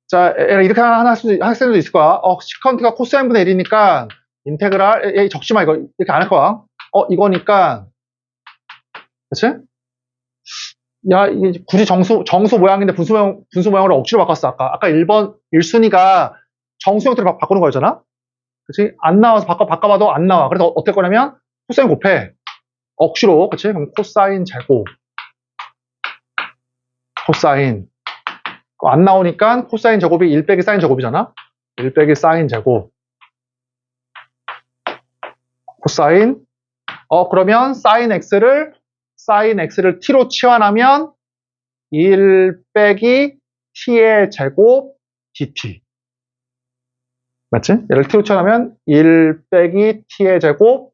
자, 이렇게 하나 학생들도 있을 거야. 시컨트가 코사인분의 1이니까 인테그랄, 적지 마, 이거. 이렇게 안 할 거야. 이거니까. 그치? 야, 이게 굳이 정수 모양인데 분수 모양으로 억지로 바꿨어, 아까. 아까 1번, 1순위가 정수 형태로 바꾸는 거였잖아? 그치? 안 나와서 바꿔봐도 안 나와. 그래서 어떻게 거냐면, 코사인 곱해. 억지로, 그치? 그럼 코사인 제곱. 코사인. 안 나오니까 코사인 제곱이 1 빼기 사인 제곱이잖아? 1 빼기 사인 제곱. 코사인. 그러면 사인 x를 t로 치환하면 1 빼기 t의 제곱 dt. 맞지? 얘를 t로 치환하면 1 빼기 t의 제곱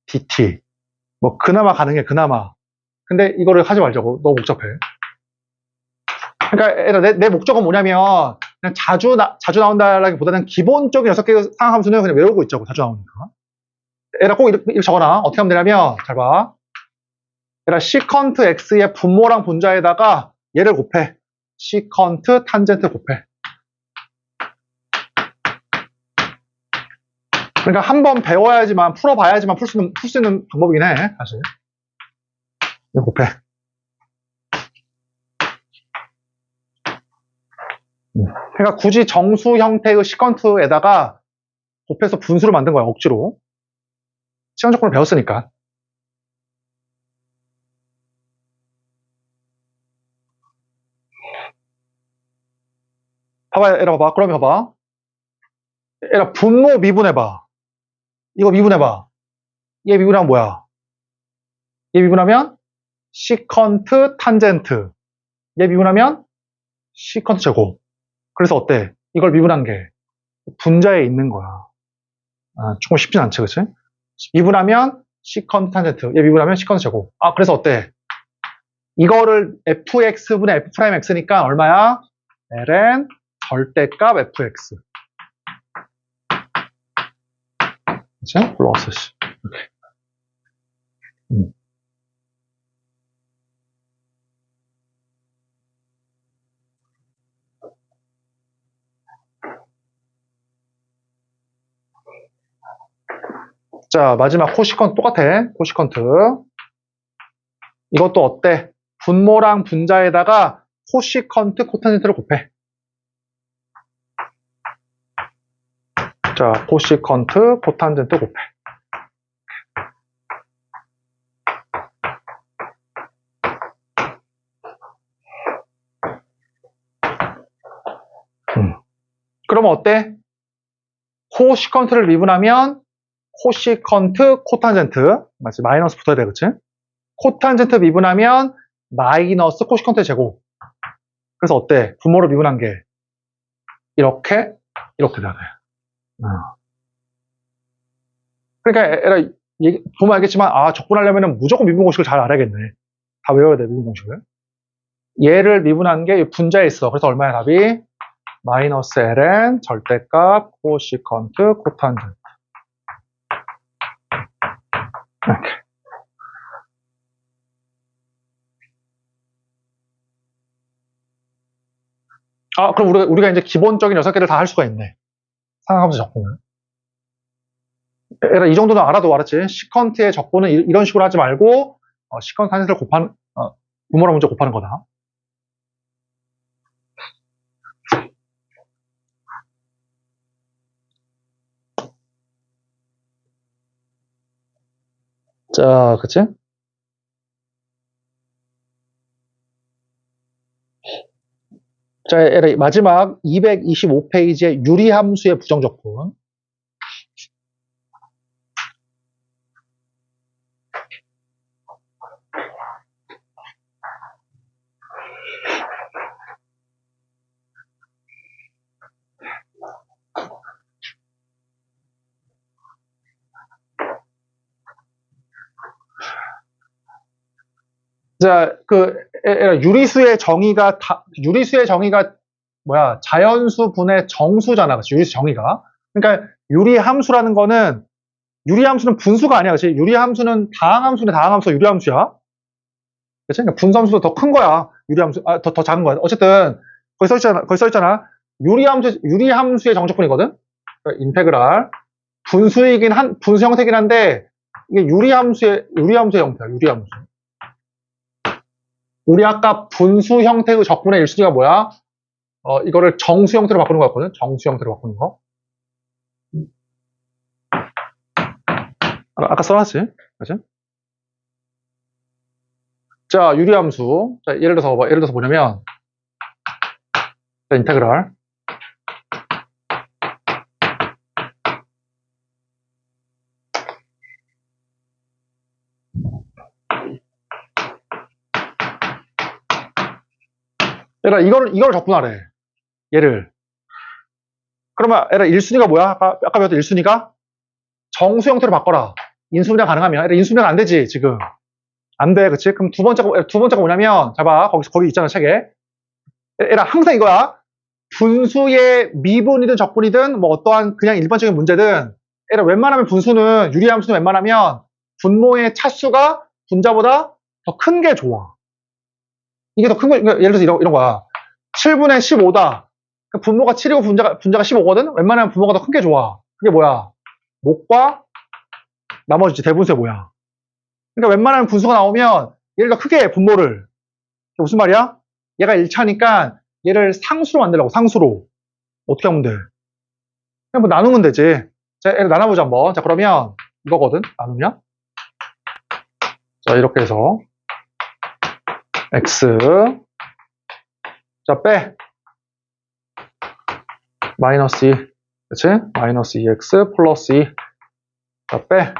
dt. 뭐 그나마 가능해, 그나마. 근데 이거를 하지 말자고. 너무 복잡해. 그러니까 내 목적은 뭐냐면 그냥 자주 나온다라기보다는 기본적인 6개의 상함수는 그냥 외우고 있자고. 자주 나오니까. 얘라 꼭 이렇게 적어놔. 어떻게 하면 되냐면 잘 봐. 얘라 시컨트 x의 분모랑 분자에다가 얘를 곱해. 시컨트 탄젠트 곱해. 그러니까 한번 배워야지만, 풀어봐야지만 풀 수 있는 방법이긴 해, 사실. 이거 곱해. 그러니까 굳이 정수 형태의 시컨트에다가 곱해서 분수를 만든 거야, 억지로. 시간적분을 배웠으니까. 봐봐, 에라 봐봐. 그러면 봐봐. 에라 분모 미분해봐. 이거 미분해봐. 얘 미분하면 뭐야? 얘 미분하면 시컨트 탄젠트. 얘 미분하면 시컨트 제곱. 그래서 어때? 이걸 미분한 게 분자에 있는 거야. 조금 쉽진 않지, 그치? 미분하면 시컨트 탄젠트. 얘 미분하면 시컨트 제곱. 그래서 어때? 이거를 fx분의 f'x니까 얼마야? ln 절대값 fx. 그치? 플러스 C. 이렇게. 자, 마지막 코시컨트 똑같아. 코시컨트. 이것도 어때? 분모랑 분자에다가 코시컨트 코탄젠트를 곱해. 자, 코시컨트 코탄젠트 곱해. 그러면 어때? 코시컨트를 미분하면 코시컨트 코탄젠트. 맞지? 마이너스 붙어야 돼, 그치? 코탄젠트 미분하면 마이너스 코시컨트 제곱. 그래서 어때? 분모를 미분한 게 이렇게 돼야 돼. 그러니까 에라 보면 알겠지만 적분하려면 무조건 미분 공식을 잘 알아야겠네. 다 외워야 돼, 미분 공식을. 얘를 미분한 게 분자에 있어. 그래서 얼마야 답이? 마이너스 ln 절대값 코시컨트 코탄젠트. 이렇게. 그럼 우리가 이제 기본적인 6개를 다 할 수가 있네. 상하함수 적분을. 이 정도는 알아도 알았지. 시컨트의 적분은 이런 식으로 하지 말고 시컨트 탄젠트를 곱하는 분모랑 문제 곱하는 거다. 자, 그치? 자, 마지막 225페이지의 유리함수의 부정적분. 자, 유리수의 정의가 뭐야? 자연수 분의 정수잖아. 그치? 유리수 정의가. 그러니까 유리함수라는 거는 유리함수는 분수가 아니야. 그치? 유리함수는 다항함수네. 다항함수 유리함수야. 그치? 그러니까 분수함수도 더 큰 거야. 유리함수, 더 작은 거야. 어쨌든 거기 써 있잖아. 유리함수의 정적분이거든. 그러니까 인테그랄 분수 형태긴 한데 이게 유리함수의 형태야. 유리함수. 우리 아까 분수 형태의 적분의 1순위가 뭐야? 이거를 정수 형태로 바꾸는 거였거든? 정수 형태로 바꾸는 거. 아까 써놨지? 그치? 자, 유리함수. 자, 예를 들어서 뭐냐면, 자, 인테그랄. 이걸 적분하래. 얘를. 그러면 1순위가 뭐야? 아까 배웠던 1순위가? 정수 형태로 바꿔라. 인수분해 가능하면. 인수분해가 안 되지, 지금. 안 돼, 그치? 그럼 두 번째가 뭐냐면, 봐봐. 거기 있잖아, 책에. 항상 이거야. 분수의 미분이든 적분이든, 뭐 어떠한 그냥 일반적인 문제든, 웬만하면 유리함수는 웬만하면 분모의 차수가 분자보다 더 큰 게 좋아. 이게 더 큰 거, 예를 들어서 이런 거야. 7분의 15다. 분모가 7이고 분자가 15거든? 웬만하면 분모가 더 큰 게 좋아. 그게 뭐야? 목과 나머지 대분수의 뭐야? 그러니까 웬만하면 분수가 나오면 얘를 더 크게 해, 분모를. 무슨 말이야? 얘가 1차니까 얘를 상수로 만들라고, 상수로. 어떻게 하면 돼? 그냥 뭐 나누면 되지. 자, 얘를 나눠보자, 한번. 자, 그러면 이거거든? 나누면. 자, 이렇게 해서 x. 자, 빼. 마이너스 2. 그치? 마이너스 2x 플러스 2. 자, 빼.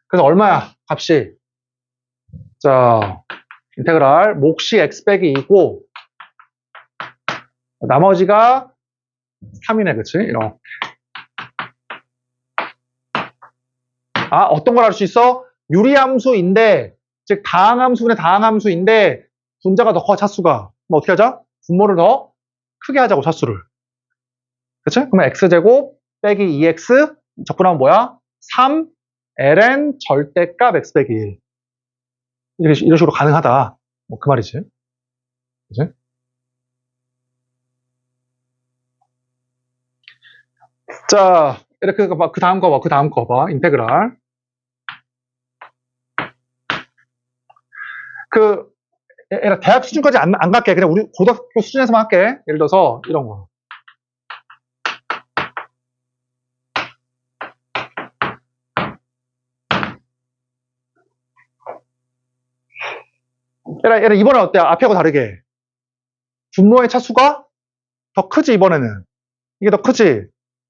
그래서 얼마야? 값이. 자, 인테그랄 몫이 x 빼기 2고 나머지가 3이네. 그치? 이렇게. 아, 어떤 걸 알 수 있어? 유리함수인데, 즉 다항함수분의 다항함수인데 분자가 더 커, 차수가. 그럼 어떻게 하자? 분모를 더 크게 하자고, 차수를. 그치? 그러면 x제곱 빼기 2x 적분하면 뭐야? 3 ln 절대값 x 빼기 1. 이런 식으로 가능하다. 뭐 그 말이지. 그치? 자, 이렇게 그 다음 거 봐. 그 다음 거 봐. 인테그랄. 대학 수준까지 안 갈게. 그냥 우리 고등학교 수준에서만 할게. 예를 들어서 이런 거. 얘라 이번엔 어때? 앞에하고 다르게. 분모의 차수가 더 크지, 이번에는. 이게 더 크지?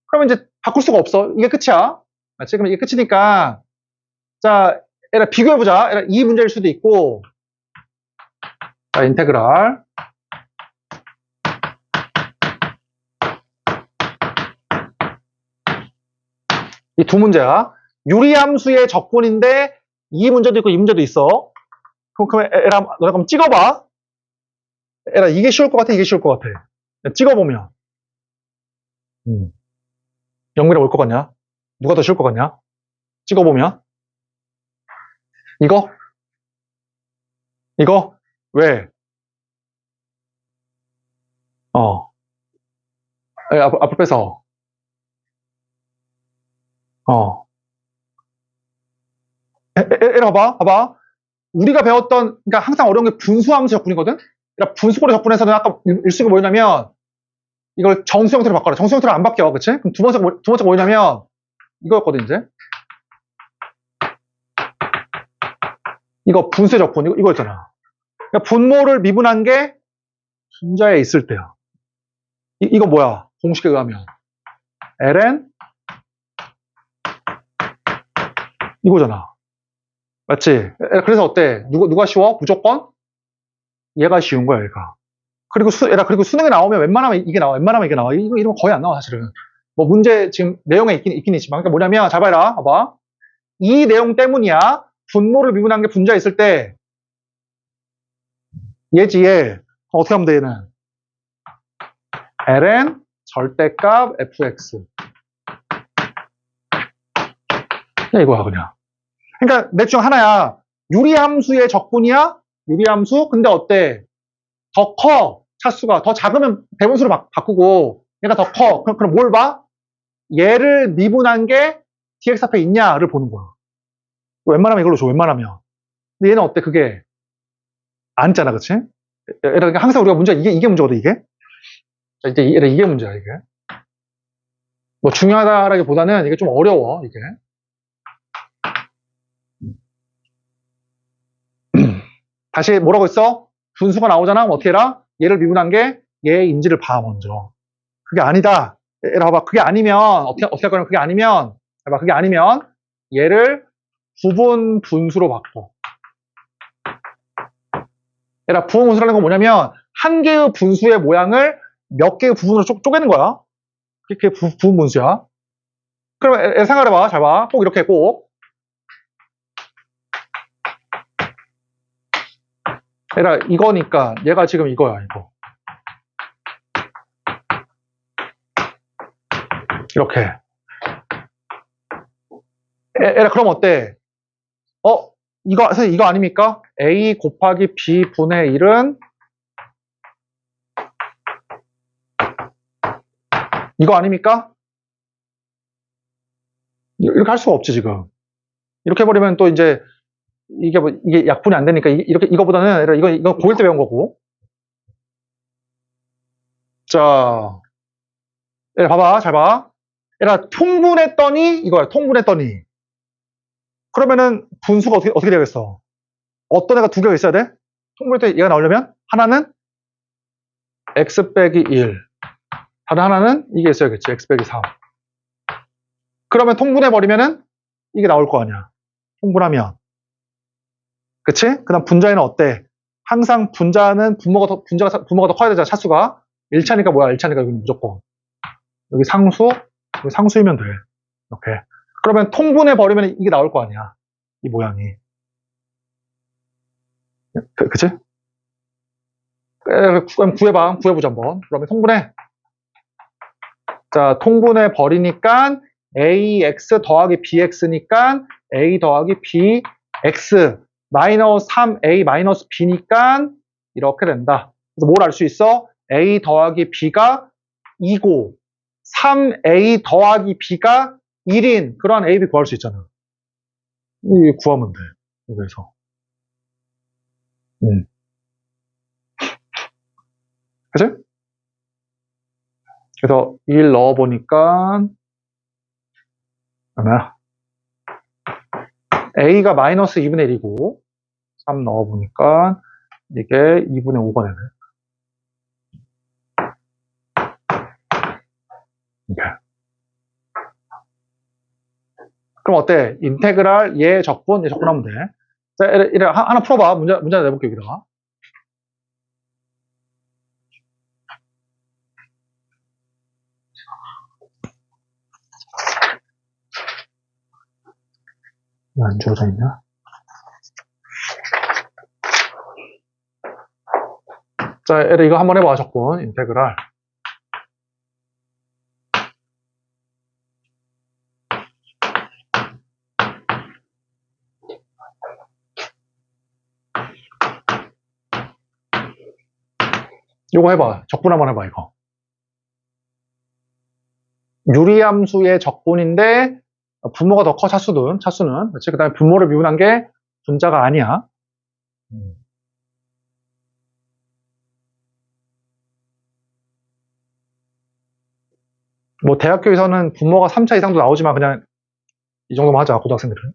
그러면 이제 바꿀 수가 없어. 이게 끝이야. 맞지? 그럼 이게 끝이니까. 자, 얘라 비교해보자. 얘라 이 문제일 수도 있고. 자, 인테그랄. 이 두 문제야. 유리함수의 적분인데 이 문제도 있고 이 문제도 있어. 그럼 에라 너네 그럼 찍어봐. 에라 이게 쉬울 것 같아, 이게 쉬울 것 같아. 찍어보면 0이라 올 것 같냐? 누가 더 쉬울 것 같냐? 찍어보면 이거? 왜? 앞을 빼서 에라 봐봐. 우리가 배웠던, 그러니까 항상 어려운 게 분수함수 적분이거든? 그러니까 분수꼴의 적분에서는 아까 일수가 뭐였냐면, 이걸 정수 형태로 바꿔라. 정수 형태로 안 바뀌어. 그치? 그럼 두 번째 뭐였냐면, 이거였거든, 이제. 이거 분수의 적분, 이거였잖아. 그러니까 분모를 미분한 게 분자에 있을 때야. 이거 뭐야? 공식에 의하면. ln 이거잖아. 맞지? 그래서 어때? 누가 쉬워? 무조건? 얘가 쉬운 거야, 얘가. 그리고 수능에 나오면 웬만하면 이게 나와. 이거 이러면 거의 안 나와, 사실은. 뭐 문제 지금 내용에 있긴 있지만. 그러니까 뭐냐면, 잘 봐라. 봐봐. 이 내용 때문이야. 분모를 미분한 게 분자에 있을 때, 얘지, 얘. 어떻게 하면 돼, 얘는? ln 절대값 fx. 그냥 이거야, 그냥. 그러니까 넷 중 하나야. 유리함수의 적분이야? 유리함수? 근데 어때? 더 커. 차수가. 더 작으면 대분수로 바꾸고 얘가 더 커. 그럼 뭘 봐? 얘를 미분한 게 dx 앞에 있냐를 보는 거야. 웬만하면 이걸로 줘. 웬만하면. 근데 얘는 어때? 그게 안 있잖아. 그치? 그러니까 항상 우리가 문제가 이게 문제거든, 이게. 자, 이게 문제야, 이게. 뭐 중요하다라기보다는 이게 좀 어려워, 이게. 다시 뭐라고 했어? 분수가 나오잖아? 그럼 어떻게 해라? 얘를 미분한 게 얘의 인지를 봐, 먼저. 그게 아니다. 얘를 봐봐. 그게 아니면, 어떻게 할 거냐면, 그게 아니면, 봐봐. 그게 아니면, 얘를 부분 분수로 바꿔. 얘라, 부분 분수라는 건 뭐냐면, 한 개의 분수의 모양을 몇 개의 부분으로 쪼개는 거야. 그게 부분 분수야. 그럼 생각해봐. 잘 봐. 꼭 이렇게 꼭. 얘라, 이거니까, 얘가 지금 이거야, 이거. 이렇게. 얘라, 그럼 어때? 선생님, 이거 아닙니까? A 곱하기 B 분의 1은 이거 아닙니까? 이렇게 할 수가 없지, 지금. 이렇게 해버리면 또 이제, 이게 약분이 안 되니까, 이거보다는, 이거 고1 때 배운 거고. 자, 얘 봐봐, 잘 봐. 얘라, 통분했더니, 이거야, 통분했더니. 그러면은, 분수가 어떻게 되겠어? 어떤 애가 두 개가 있어야 돼? 통분했더니 얘가 나오려면, 하나는 x 빼기 1. 다른 하나는 이게 있어야겠지. x 빼기 3. 그러면 통분해버리면은 이게 나올 거 아니야. 통분하면. 그치? 그 다음 분자에는 어때? 항상 분자는 분모가 더 커야 되잖아, 차수가. 1차니까 뭐야? 1차니까 여기는 무조건. 여기 상수, 여기 상수이면 돼. 이렇게. 그러면 통분해버리면 이게 나올 거 아니야. 이 모양이. 그치? 그럼 구해보자 한번. 그러면 통분해. 자, 통분해 버리니까 ax 더하기 bx니까 a 더하기 bx 마이너스 3a 마이너스 b니까 이렇게 된다. 그래서 뭘 알 수 있어? a 더하기 b가 2고 3a 더하기 b가 1인 그러한 a, b 구할 수 있잖아. 이거 구하면 돼. 여기서. 그치? 그래서 1 넣어보니까 얼마야? a가 마이너스 2분의 1이고 3 넣어보니까 이게 2분의 5가 되네. 이렇게. 그럼 어때? 인테그랄 얘 적분하면 돼. 자, 이래 하나 풀어봐. 문제 내볼게 여기다가. 왜 안 주어져 있냐? 자, 이거 한번 해봐. 적분 인테그랄. 이거 해봐. 적분 한번 해봐, 이거. 유리함수의 적분인데, 분모가 더 커, 차수는. 그렇지? 그 다음에 분모를 미분한 게 분자가 아니야. 뭐, 대학교에서는 분모가 3차 이상도 나오지만 그냥 이 정도만 하자, 고등학생들은.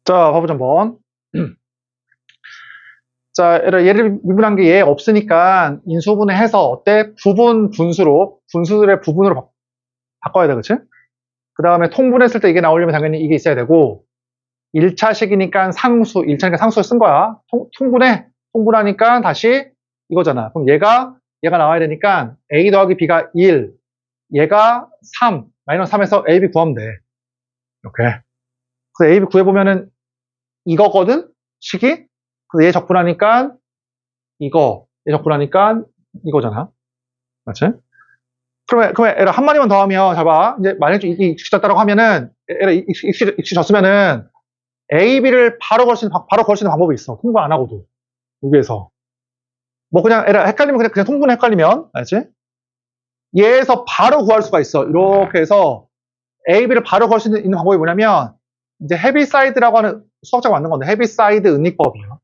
자, 봐보자 한번. 자, 얘를 미분한 게 얘 없으니까 인수분해 해서 어때? 분수들의 부분으로 바꿔야 돼, 그치? 그 다음에 통분했을 때 이게 나오려면 당연히 이게 있어야 되고, 1차식이니까 1차니까 상수를 쓴 거야. 통분하니까 다시 이거잖아. 그럼 얘가 나와야 되니까 a 더하기 b가 1, 얘가 3, 마이너스 3에서 a, b 구하면 돼. 이렇게. 그래서 a, b 구해보면은 이거거든? 식이? 그래서 얘 적분하니까 얘 적분하니까 이거잖아. 맞지? 그러면 얘를 한 마디만 더 하면, 잘 봐. 이제 만약에 이게 익숙해졌다고 하면은 얘가 익숙해졌으면은 A, B를 바로 걸 수 있는 방법이 있어. 통분 안 하고도. 여기에서. 뭐 그냥 얘가 헷갈리면 그냥 통분 헷갈리면, 알지? 얘에서 바로 구할 수가 있어. 이렇게 해서 A, B를 바로 걸 수 있는 방법이 뭐냐면, 이제 헤비사이드라고 하는 수학자가 만든 건데, 헤비사이드 은닉법이에요.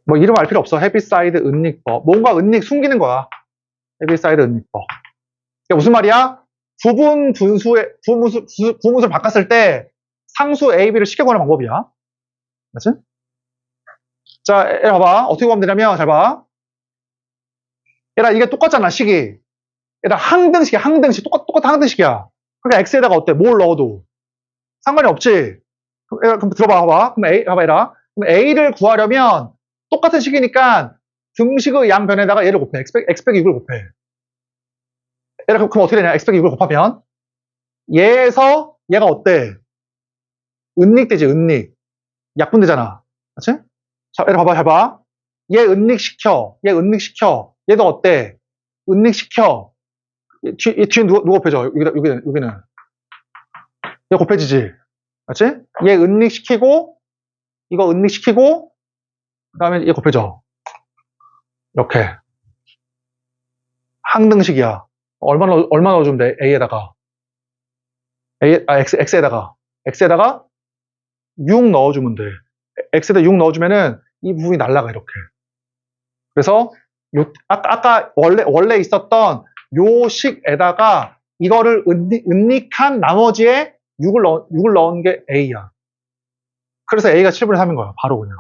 뭐 이름 알 필요 없어. 헤비사이드 은닉법. 뭔가 은닉 숨기는 거야. 헤비사이드 은닉법. 그러니까 무슨 말이야? 부분수를 바꿨을 때 상수 A, B를 쉽게 구하는 방법이야. 맞지? 자, 얘라 봐봐. 어떻게 구하면 되냐면, 잘 봐. 얘라 이게 똑같잖아, 식이. 얘라 항등식이야, 항등식. 똑같은 항등식이야. 그러니까 X에다가 어때? 뭘 넣어도. 상관이 없지? 그럼 들어봐, 봐봐. 그럼 A, 봐봐, 얘라. 그럼 A를 구하려면 똑같은 식이니까 등식의 양변에다가 얘를 곱해. X 빼기 6을 곱해. 얘라 그럼 어떻게 되냐? X 빼기 6을 곱하면 얘에서 얘가 어때? 은닉되지, 은닉. 약분되잖아. 그치? 자, 얘를 봐봐, 잘 봐. 얘 은닉시켜. 얘 은닉시켜. 얘도 어때? 은닉시켜. 뒤에 누가 곱해져? 여기는. 얘 곱해지지. 맞지? 얘 은닉시키고, 이거 은닉시키고, 그 다음에 얘 곱해져. 이렇게. 항등식이야. 얼마 넣어주면 돼? A에다가. X에다가 6 넣어주면 돼. X에다 6 넣어주면은 이 부분이 날라가, 이렇게. 그래서, 아까 원래 있었던 요 식에다가 이거를 은닉한 나머지에 6을 넣은 게 A야. 그래서 A가 7분의 3인 거야. 바로 그냥.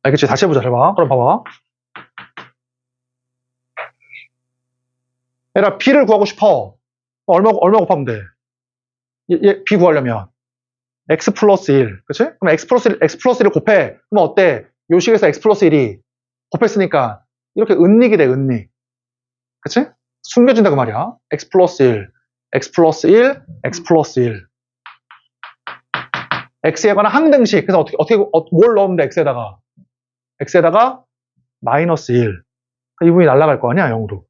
알겠지? 다시 해보자. 잘 봐. 그럼 봐봐. 얘라 B를 구하고 싶어. 얼마 곱하면 돼? 얘 B 구하려면. X 플러스 1. 그치? 그럼 X 플러스 1을 곱해. 그럼 어때? 요 식에서 X 플러스 1이 곱했으니까 이렇게 은닉이 돼, 은닉. 그치? 숨겨진다 그 말이야. X 플러스 1, X 플러스 1, X 플러스 1. X에 관한 항등식. 그래서 뭘 넣으면 돼, X에다가 마이너스 1. 이 부분이 날아갈 거 아니야, 0으로.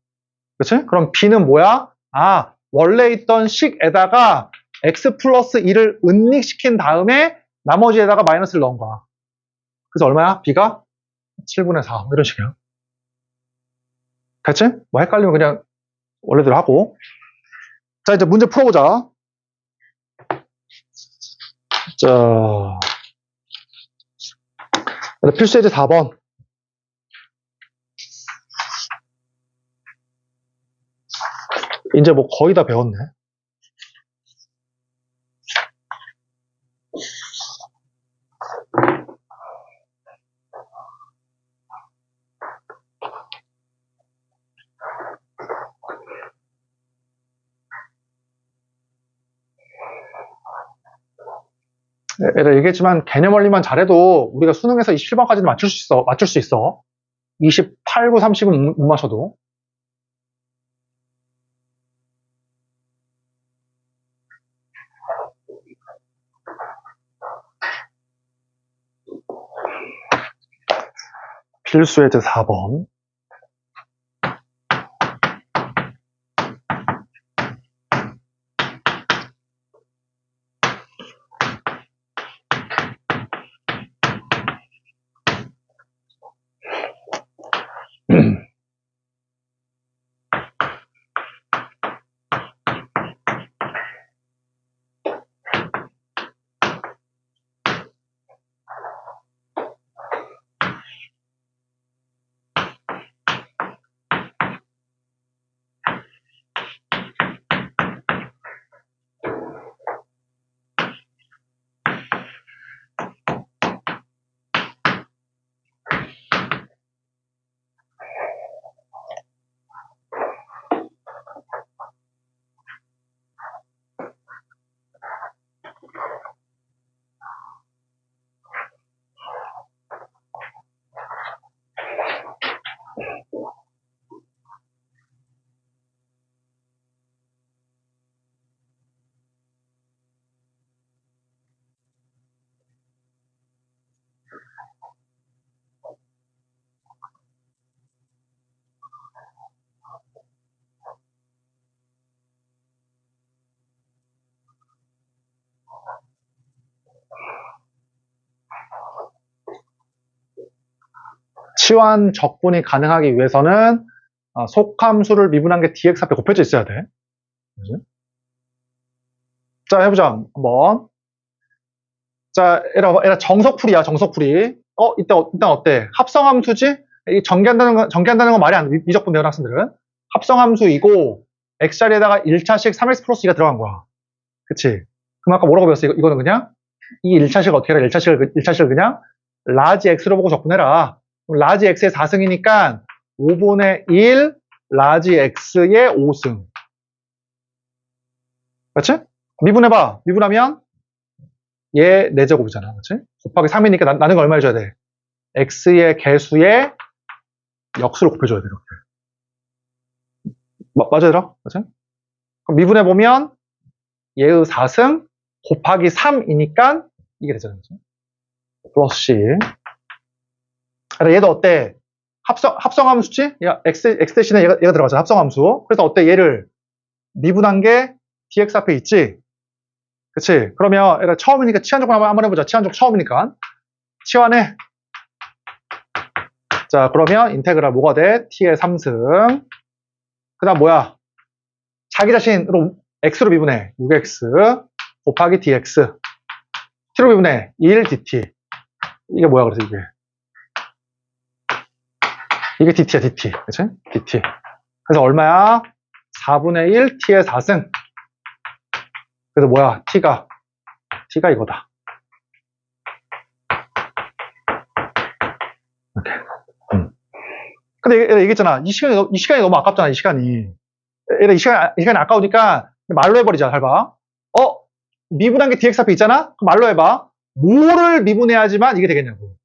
그치? 그럼 B는 뭐야? 아, 원래 있던 식에다가 X 플러스 1을 은닉시킨 다음에 나머지에다가 마이너스를 넣은 거야. 그래서 얼마야? B가 7분의 4. 이런 식이야. 됐지? 뭐 헷갈리면 그냥 원래대로 하고. 자, 이제 문제 풀어보자. 자, 필수예제 4번. 이제 뭐 거의 다 배웠네. 내가 얘기했지만 개념 원리만 잘해도 우리가 수능에서 27번까지는 맞출 수 있어. 28, 9, 30은 못 맞춰도. 필수예제 4번. 치환 적분이 가능하기 위해서는 속함수를 미분한 게 dx 앞에 곱해져 있어야 돼. 자, 해보자. 한번. 자, 얘라 정석풀이야, 정석풀이. 일단 어때? 합성함수지? 이 전개한다는 건 말이 안 돼. 미적분 배운 학생들은. 합성함수이고, x자리에다가 1차식 3x 플러스 2가 들어간 거야. 그치? 그럼 아까 뭐라고 배웠어? 이거는 그냥, 이 1차식을 어떻게 해라? 1차식을 그냥, 라지 x로 보고 적분해라. 그럼 라지 x의 4승이니까, 5분의 1, 라지 x의 5승. 그렇지? 미분해봐. 미분하면, 얘 4제곱이잖아. 그렇지? 곱하기 3이니까 나는 거 얼마 해줘야 돼? x의 개수의 역수를 곱해줘야 돼. 이렇게. 맞아, 얘들아? 그렇지? 그럼 미분해보면 얘의 4승 곱하기 3이니까 이게 되잖아. 그렇지? 플러스 C. 얘도 어때? 합성함수지? x 대신에 얘가 들어가잖아. 합성함수. 그래서 어때? 얘를 미분한 게 dx 앞에 있지? 그치? 그러면 얘가 처음이니까 치환적 한번 해보자. 치환적 처음이니까. 치환해. 자, 그러면 인테그랄 뭐가 돼? t의 3승. 그 다음 뭐야? 자기 자신으로 x로 미분해. 6x 곱하기 dx. t로 미분해. 1 dt. 이게 뭐야, 그래서 이게. 이게 dt야, dt. 그치? dt. 그래서 얼마야? 4분의 1 t의 4승. 그래서 뭐야? t가 이거다. 이렇게. 근데 얘기했잖아. 이 시간이 너무 아깝잖아, 이 시간이. 이 시간이 아까우니까 말로 해버리자. 잘 봐. 미분한 게 dx 앞에 있잖아? 그럼 말로 해봐. 뭐를 미분해야지만 이게 되겠냐고.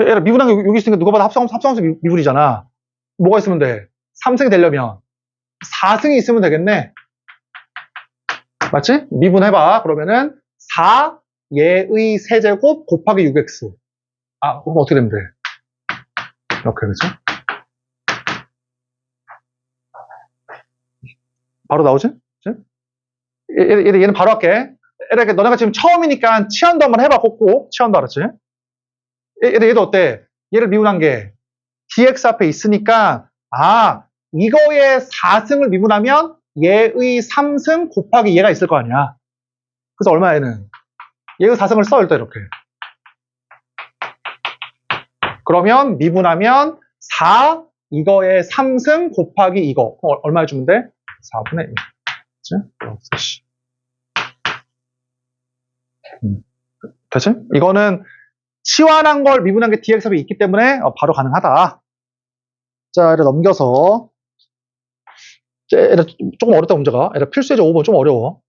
얘라 미분한 게 여기 있으니까 누가 봐도 합성함수 미분이잖아. 뭐가 있으면 돼? 3승이 되려면 4승이 있으면 되겠네. 맞지? 미분해봐. 그러면은 4 얘의 세제곱 곱하기 6x. 그럼 어떻게 되면 돼? 이렇게, 그치? 바로 나오지? 그치? 얘는 바로 할게. 너네가 지금 처음이니까 치환도 한번 해봐. 꼭 치환도 알았지? 얘도 어때? 얘를 미분한 게 dx 앞에 있으니까 이거의 4승을 미분하면 얘의 3승 곱하기 얘가 있을 거 아니야. 그래서 얼마야 얘는? 얘의 4승을 써 일단 이렇게. 그러면 미분하면 4 이거의 3승 곱하기 이거. 얼마 해주면 돼? 4분의 1. 그치? 됐지? 이거는 치환한 걸 미분한 게 dx 앞에 있기 때문에 바로 가능하다. 자, 얘를 넘겨서 얘를 조금 어렵다 문제가. 얘를 필수예제 5번 좀 어려워.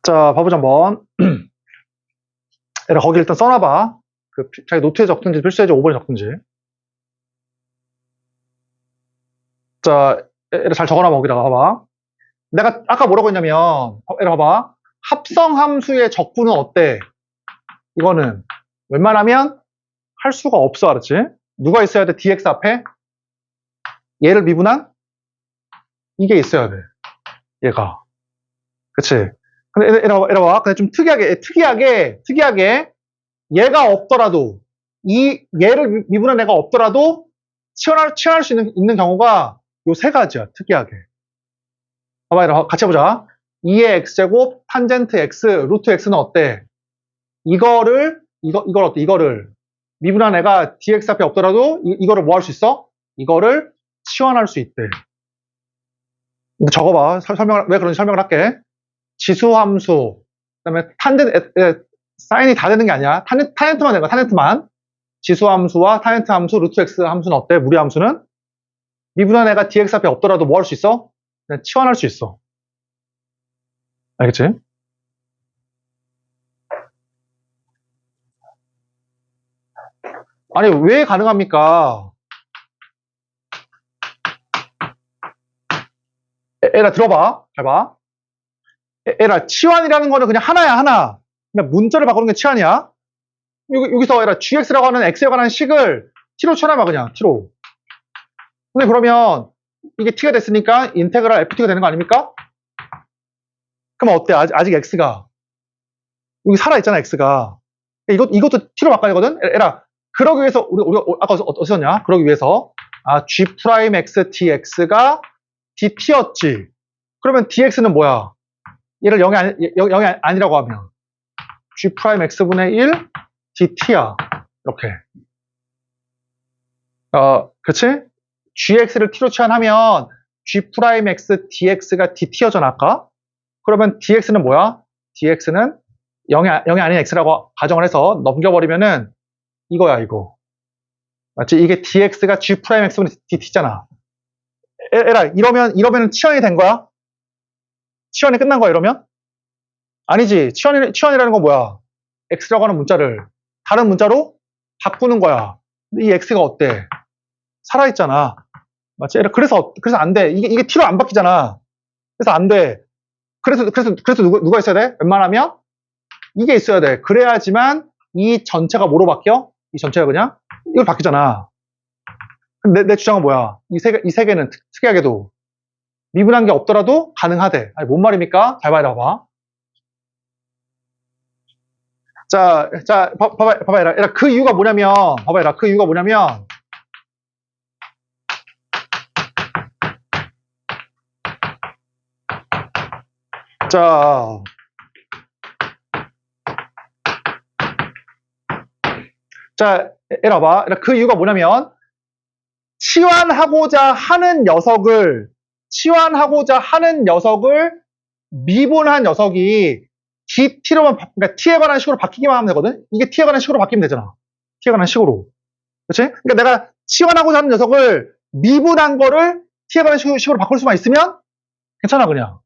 자, 봐보자, 한번. 얘들아, 거기 일단 써놔봐. 자기 노트에 적든지 필수예제 5번에 적든지. 자, 얘들아, 잘 적어놔봐, 거기다가. 봐봐. 내가 아까 뭐라고 했냐면, 얘들아, 봐봐. 합성함수의 적분은 어때? 이거는 웬만하면 할 수가 없어, 알았지? 누가 있어야 돼? dx 앞에? 얘를 미분한? 이게 있어야 돼. 얘가. 그치? 근데 이래봐. 근데 좀 특이하게, 얘가 없더라도, 얘를 미분한 애가 없더라도, 치환할 수 있는 경우가 요 세 가지야, 특이하게. 봐봐, 이래봐. 같이 해보자. 2의 x제곱, 탄젠트 x, 루트 x는 어때? 이걸 어때? 이거를 미분한 애가 dx 앞에 없더라도, 이거를 뭐 할 수 있어? 이거를 치환할 수 있대. 근데 적어봐. 왜 그런지 설명을 할게. 지수함수, 그 다음에 사인이 다 되는 게 아니야. 탄젠트만 되는 거야, 탄젠트만. 지수함수와 탄젠트 함수, 루트 x 함수는 어때? 무리함수는? 미분한 애가 dx 앞에 없더라도 뭐 할 수 있어? 그냥 치환할 수 있어. 알겠지? 아니, 왜 가능합니까? 에라, 들어봐. 잘 봐. 에라, 치환이라는 거는 그냥 하나야, 하나. 그냥 문자를 바꾸는 게 치환이야. 여기서 에라, gx라고 하는 x에 관한 식을 t로 쳐놔봐, 그냥, t로. 근데 그러면 이게 t가 됐으니까 인테그랄 ft가 되는 거 아닙니까? 그럼 어때? 아직 x가. 여기 살아있잖아, x가. 이것도 t로 바꿔야 되거든? 에라, 그러기 위해서, 우리 아까 어디서 썼냐? 그러기 위해서, g'x dx가 dt였지. 그러면 dx는 뭐야? 얘를 0이 아니라고 하면 g'x분의 1 dt야. 이렇게. 그치? gx를 t로 치환하면 g'x dx가 dt여잖아, 아까? 그러면 dx는 뭐야? dx는 0이 아닌 x라고 가정을 해서 넘겨버리면은 이거야, 이거. 맞지? 이게 dx가 g'x분의 dt잖아. 에라, 이러면은 치환이 된 거야? 치환이 끝난 거야, 이러면? 아니지. 치환이라는 건 뭐야? x라고 하는 문자를 다른 문자로 바꾸는 거야. 근데 이 x가 어때? 살아있잖아. 맞지? 그래서 안 돼. 이게 t로 안 바뀌잖아. 그래서 안 돼. 그래서 누가 있어야 돼? 웬만하면 이게 있어야 돼. 그래야지만 이 전체가 뭐로 바뀌어? 이 전체가 그냥 이걸 바뀌잖아. 근데 내 주장은 뭐야? 이 세 개는 특이하게도 미분한 게 없더라도 가능하대. 아니, 뭔 말입니까? 잘 봐봐. 자, 봐봐, 얘라. 그 이유가 뭐냐면, 얘라 봐. 그 이유가 뭐냐면, 치환하고자 하는 녀석을 미분한 녀석이 그러니까 t에 관한 식으로 바뀌기만 하면 되거든? 이게 t에 관한 식으로 바뀌면 되잖아. t에 관한 식으로. 그치? 그러니까 내가 치환하고자 하는 녀석을 미분한 거를 t에 관한 식으로 바꿀 수만 있으면 괜찮아, 그냥.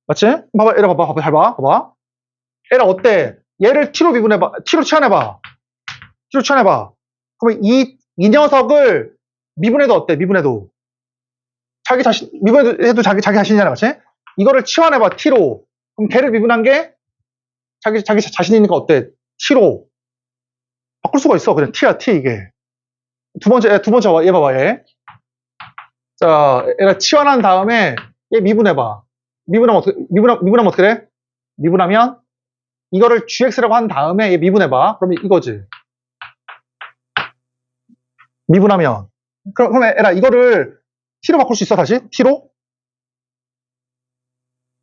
맞지? 봐봐, 얘라 봐봐, 잘 봐. 봐봐. 얘라 어때? 얘를 t로 미분해봐. t로 치환해봐. 그러면 이 녀석을 미분해도 어때? 미분해도 자기 자신이잖아, 맞지? 이거를 치환해봐, t로. 그럼 걔를 미분한 게 자기 자신이니까 어때? t로. 바꿀 수가 있어. 그냥 t야, t, 이게. 두 번째 봐봐. 얘 봐봐, 얘. 자, 얘가 치환한 다음에 얘 미분해봐. 미분하면 어떻게 돼? 미분하면 이거를 gx라고 한 다음에 얘 미분해봐. 그러면 이거지. 미분하면. 그러면 얘라 이거를 t로 바꿀 수 있어, 다시? t로?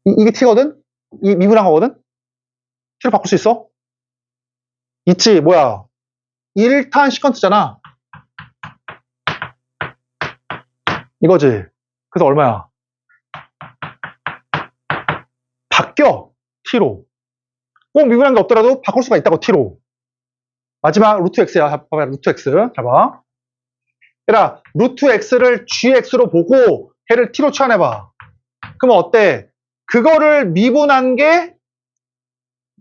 이게 t거든? 이 미분한 거거든? t로 바꿀 수 있어? 있지, 뭐야. 1탄 시퀀스잖아. 이거지. 그래서 얼마야? 바뀌어. t로. 꼭 미분한 게 없더라도 바꿀 수가 있다고, t로. 마지막 루트 x야. 봐봐, 루트 x. 잘 봐. 얘라, 루트 x를 gx로 보고 걔를 t로 치환해봐. 그러면 어때? 그거를 미분한 게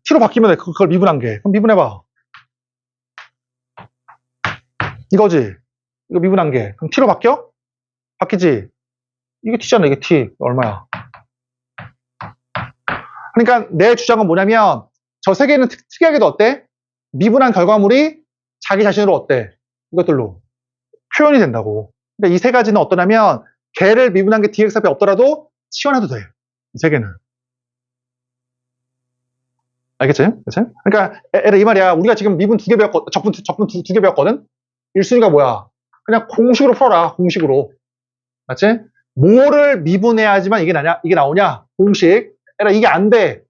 t로 바뀌면 돼. 그걸 미분한 게. 그럼 미분해봐. 이거지. 이거 미분한 게. 그럼 t로 바뀌어? 바뀌지. 이게 t잖아. 이게 t. 얼마야? 그러니까 내 주장은 뭐냐면 저 세 개는 특이하게도 어때? 미분한 결과물이 자기 자신으로 어때? 이것들로 표현이 된다고. 그러니까 이 세 가지는 어떠냐면 걔를 미분한 게 dx 앞에 없더라도 치환해도 돼. 이 세 개는. 알겠지? 그치? 그러니까 애들 이 말이야. 우리가 지금 미분 두 개 배웠거든. 적분 두 개 배웠거든. 1순위가 뭐야? 그냥 공식으로 풀어라. 공식으로. 맞지? 뭐를 미분해야지만 이게 나오냐? 공식. 애라 이게 안 돼.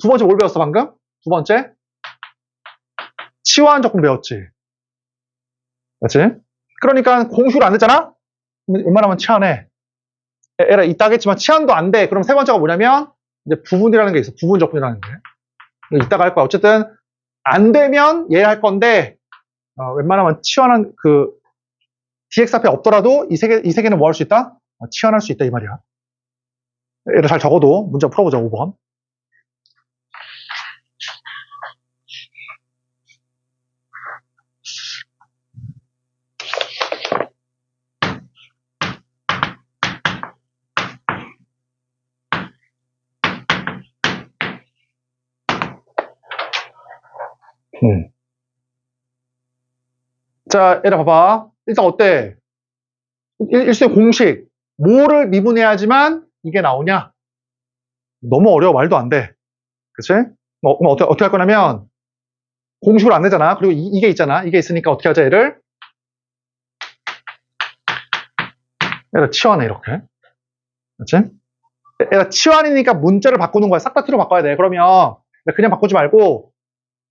두 번째 뭘 배웠어 방금? 두 번째 치환 적분 배웠지. 맞지? 그러니까 공식으로 안 됐잖아? 웬만하면 치환해. 애라 이따 하겠지만 치환도 안 돼. 그럼 세 번째가 뭐냐면 이제 부분이라는 게 있어. 부분 적분이라는 게. 이따가 할 거야. 어쨌든 안 되면 얘 할 건데 웬만하면 치환한 그 dx 앞에 없더라도 이 세 개는 뭐 할 수 있다? 치환할 수 있다 이 말이야. 얘를 잘 적어도 문제 풀어보자. 5번. 자, 얘들아 봐봐. 일단 어때? 일수의 공식. 뭐를 미분해야지만 이게 나오냐? 너무 어려워. 말도 안 돼. 그치? 그럼 어떻게 할 거냐면 공식으로 안 되잖아. 그리고 이게 있잖아. 이게 있으니까 어떻게 하자 얘를? 얘를 치환해 이렇게. 그치? 얘가 치환이니까 문자를 바꾸는 거야. 싹 다 t로 바꿔야 돼. 그러면 그냥 바꾸지 말고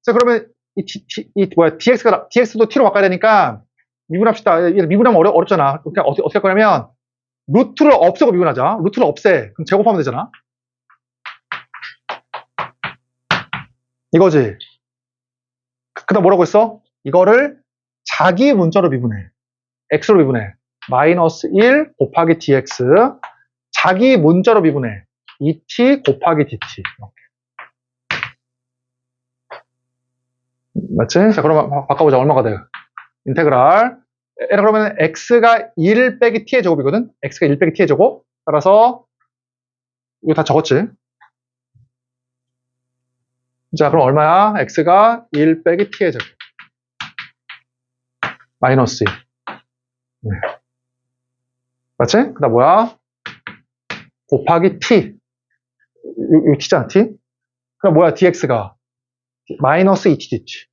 자 그러면 dx도 t로 바꿔야 되니까 미분합시다. 미분하면 어렵잖아. 그러니까 어떻게 할 거냐면 루트를 없애고 미분하자. 루트를 없애. 그럼 제곱하면 되잖아. 이거지. 그 다음 뭐라고 했어? 이거를 자기 문자로 미분해. x로 미분해. 마이너스 1 곱하기 dx. 자기 문자로 미분해. 2t 곱하기 dt. 맞지? 자, 그러면 바꿔보자. 얼마가 돼? 인테그랄. 그러면 x가 1 빼기 t의 제곱이거든? x가 1 빼기 t의 제곱. 따라서 이거 다 적었지? 자, 그럼 얼마야? x가 1 빼기 t의 제곱. 마이너스 2. 네. 맞지? 그 다음 뭐야? 곱하기 t. 이 t잖아, t. 그럼 뭐야, dx가? 마이너스 2t dt.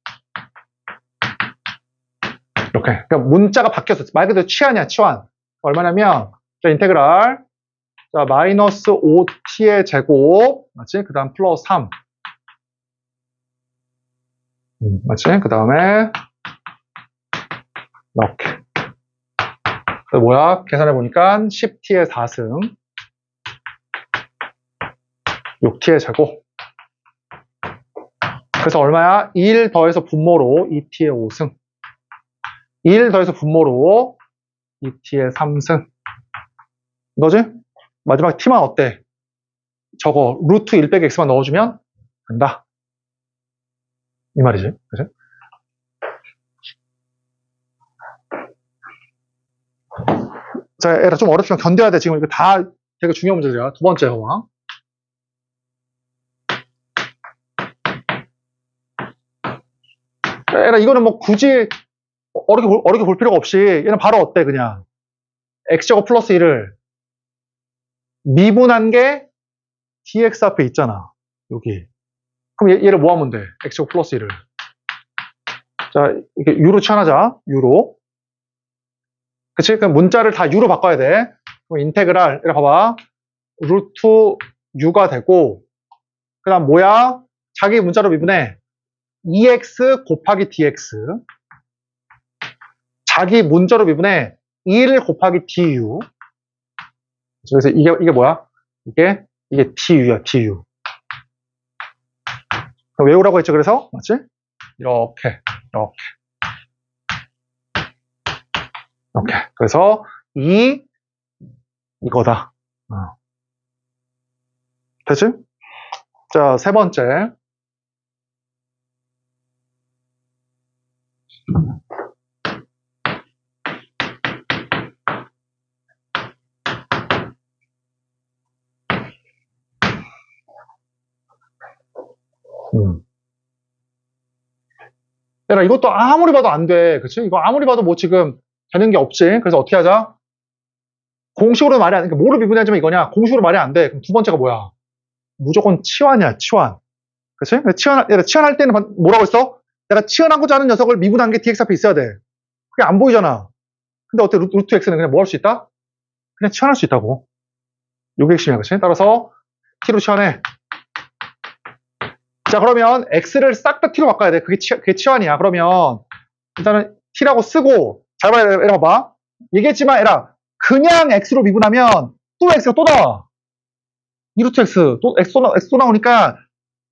이렇게. 그러니까 문자가 바뀌었어. 말 그대로 치환이야, 치환. 얼마냐면, 자, 인테그랄. 자, 마이너스 5t의 제곱. 맞지? 그 다음 플러스 3. 맞지? 그 다음에, 이렇게. 뭐야? 계산해보니까 10t의 4승. 6t의 제곱. 그래서 얼마야? 1 더해서 분모로 2t의 5승. 1 더해서 분모로 2t의 3승. 이거지? 마지막 t만 어때? 저거 루트 1 빼기 x만 넣어주면 된다. 이 말이지. 그치? 자, 얘들아 좀 어렵지만 견뎌야 돼. 지금 이거 다 되게 중요한 문제들이야. 두 번째 상황. 얘들아 이거는 뭐 굳이 어렵게 볼 필요가 없이 얘는 바로 어때 그냥 x제곱 플러스 1을 미분한 게 dx 앞에 있잖아. 여기. 그럼 얘를 뭐 하면 돼? x제곱 플러스 1을. 자, 이렇게 u로 치환하자. u로. 그치? 그럼 문자를 다 u로 바꿔야 돼. 그럼 인테그랄, 이렇게 봐봐. 루트 u가 되고, 그 다음 뭐야? 자기 문자로 미분해. 2x 곱하기 dx. 자기 문자로 미분해. 1 곱하기 du. 그래서 이게 뭐야? 이게 du야, du. 외우라고 했죠, 그래서? 맞지? 이렇게. 그래서 이거다. 됐지? 자, 세 번째. 얘들아, 이것도 아무리 봐도 안 돼. 그치? 이거 아무리 봐도 뭐 지금 되는 게 없지. 그래서 어떻게 하자? 공식으로 말이 안 돼. 그러니까 뭐로 미분하지만 이거냐? 공식으로 말이 안 돼. 그럼 두 번째가 뭐야? 무조건 치환이야, 치환. 그치? 얘들아, 치환할 때는 뭐라고 했어? 내가 치환하고자 하는 녀석을 미분한 게 dx 앞에 있어야 돼. 그게 안 보이잖아. 근데 어때? 루트 x는 그냥 뭐 할 수 있다? 그냥 치환할 수 있다고. 요게 핵심이야, 그치? 따라서 t로 치환해. 자, 그러면 x를 싹 다 t로 바꿔야 돼. 그게 치환이야. 그러면 일단은 t라고 쓰고, 잘 봐야 돼. 봐봐. 얘기했지만, 얘라, 그냥 x로 미분하면 또 x가 또 나와. 2루트 x, 또 x 또 나오니까,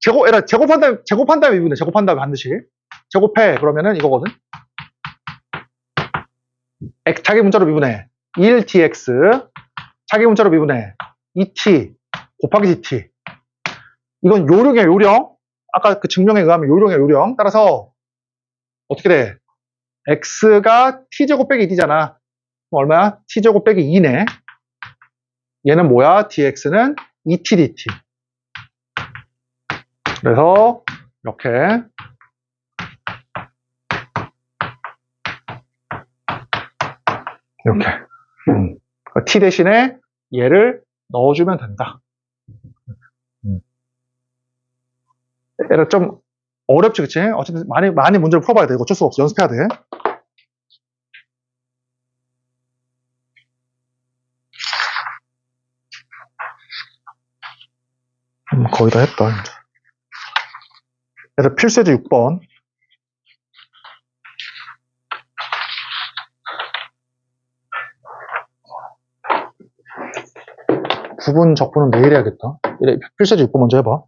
제곱한 다음에 미분해. 제곱한 다음에 반드시. 제곱해. 그러면은 이거거든. 자기 문자로 미분해. 1dx. 자기 문자로 미분해. 2t 곱하기 gt. 이건 요령이야, 요령. 아까 그 증명에 의하면 요령이야, 요령. 따라서 어떻게 돼? x가 t제곱 빼기 2잖아. 그럼 얼마야? t제곱 빼기 2네. 얘는 뭐야? dx는 2t dt. 그래서 이렇게 t 대신에 얘를 넣어주면 된다. 얘를 좀 어렵지, 그치? 어쨌든 많이 문제를 풀어봐야 돼. 이거 어쩔 수 없어. 연습해야 돼. 거의 다 했다. 이제. 얘를 필수제 6번. 구분 적분은 내일 해야겠다. 필수제 6번 먼저 해봐.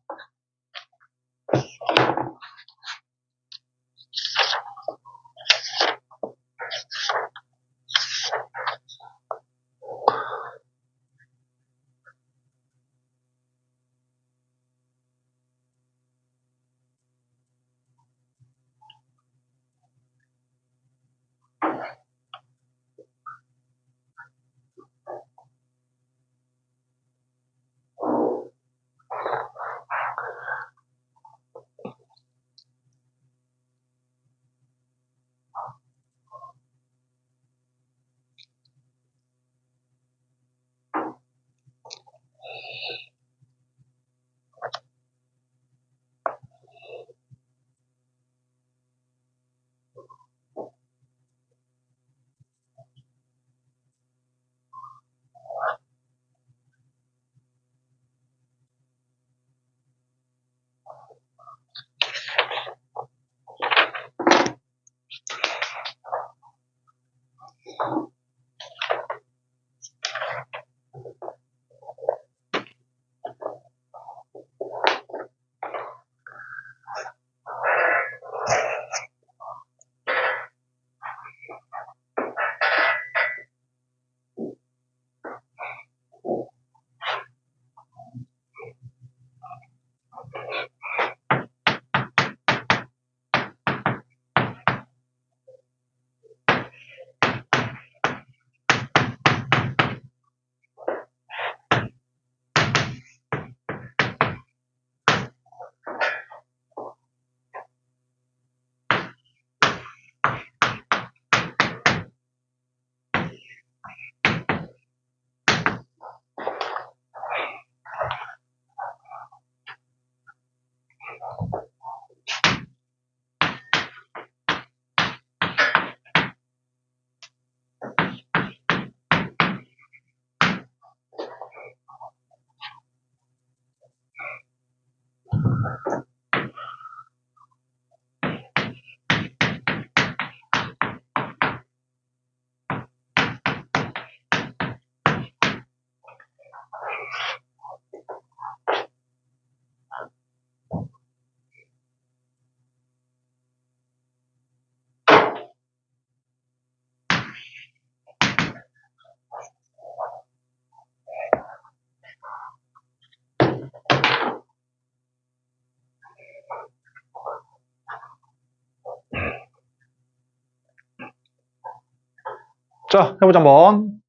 자, 해보자, 한번.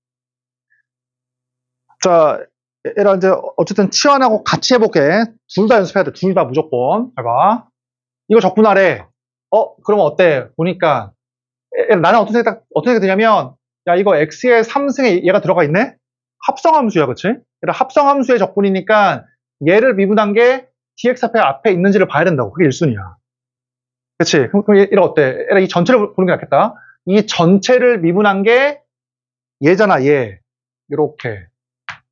자, 얘랑 이제, 어쨌든 치환하고 같이 해볼게. 둘 다 연습해야 돼. 둘 다 무조건. 잘 봐. 이거 적분하래. 그러면 어때? 보니까, 나는 어떤 생각이 드냐면, 야, 이거 x의 3승에 얘가 들어가 있네? 합성함수야, 그치? 얘가 합성함수의 적분이니까, 얘를 미분한 게 dx 앞에 있는지를 봐야 된다고. 그게 1순위야. 그치? 그럼 얘가 어때? 얘가 이 전체를 보는 게 낫겠다. 이 전체를 미분한 게 얘잖아, 얘. 요렇게.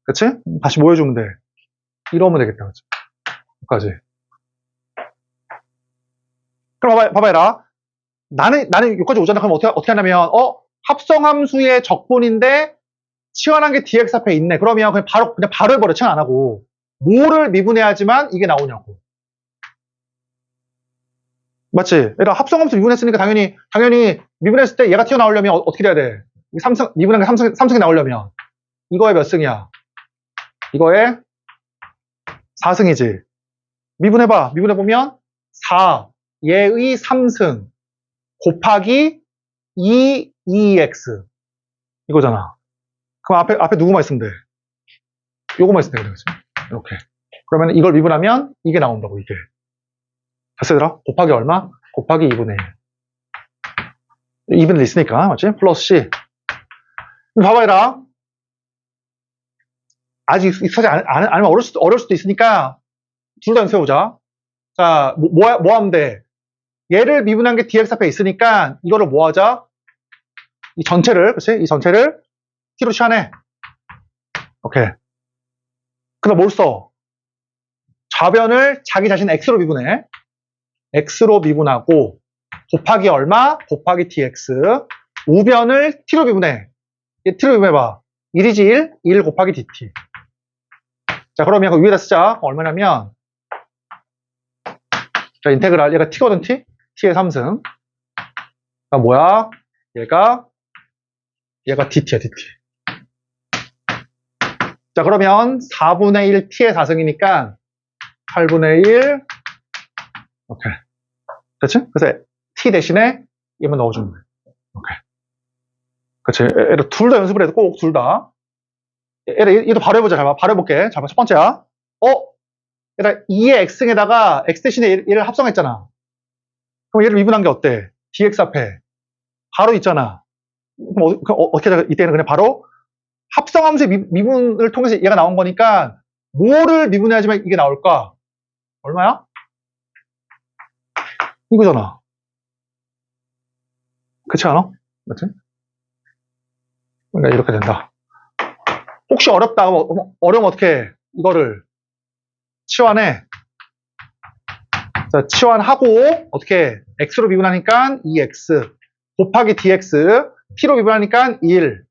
그치? 다시 뭐 해주면 돼? 이러면 되겠다, 그치? 여기까지. 그럼 봐봐, 얘라. 나는 여기까지 오잖아. 그럼 어떻게 하냐면, 합성함수의 적분인데, 치환한 게 dx 앞에 있네. 그러면 그냥 바로 해버려. 치환 안 하고. 뭐를 미분해야지만 이게 나오냐고. 맞지? 얘들아, 합성함수 미분했으니까 당연히 미분했을 때 얘가 튀어나오려면 어떻게 돼야 돼? 미분한 게 삼성이 나오려면. 이거에 몇 승이야? 이거에 4승이지. 미분해봐. 미분해보면 4, 얘의 3승 곱하기 2x 이거잖아. 그럼 앞에 누구만 있으면 돼? 요거만 있으면 되겠지. 이렇게. 그러면 이걸 미분하면 이게 나온다고, 이게. 됐어, 얘들아? 곱하기 얼마? 곱하기 2분의 1. 2분의 1 있으니까, 맞지? 플러스 C. 봐봐, 얘들아. 아직 익숙하지 않으면 어려울 수도 있으니까 둘 다 연습해보자. 자, 뭐 하면 돼? 얘를 미분한 게 dx 앞에 있으니까 이거를 뭐 하자? 이 전체를, 그치? 이 전체를 t로 치환해. 오케이. 그다음 뭘 써? 좌변을 자기 자신 x로 미분해. x로 미분하고 곱하기 얼마? 곱하기 dx. 우변을 t로 미분해. t로 미분해봐. 1이지 1 곱하기 dt. 자, 그러면 그 위에다 쓰자. 얼마냐면, 자, 인테그랄. 얘가 t거든, t? t의 3승. 아, 뭐야? 얘가 dt야, dt. 자, 그러면 4분의 1 t의 4승이니까 8분의 1. 오케이. 됐지? 그래서 t 대신에 얘만 넣어주면 돼. 오케이. 그치. 얘를 둘 다 연습을 해도 꼭 둘 다. 얘도 바로 해보자. 잘 봐. 바로 해볼게. 잘 봐. 첫 번째야. 얘가 2의 x승에다가 x 대신에 얘를 합성했잖아. 그럼 얘를 미분한 게 어때? dx 앞에 바로 있잖아. 그럼 어떻게 하자? 이때는 그냥 바로 합성함수의 미분을 통해서 얘가 나온 거니까 뭐를 미분해야지만 이게 나올까? 얼마야? 이거잖아. 그렇지 않아? 맞지? 그러니까 이렇게 된다. 혹시 어렵다. 어려우면 어떻게 해? 이거를 치환해. 자, 치환하고 어떻게 해? x로 미분하니까 2x 곱하기 dx t로 미분하니까 1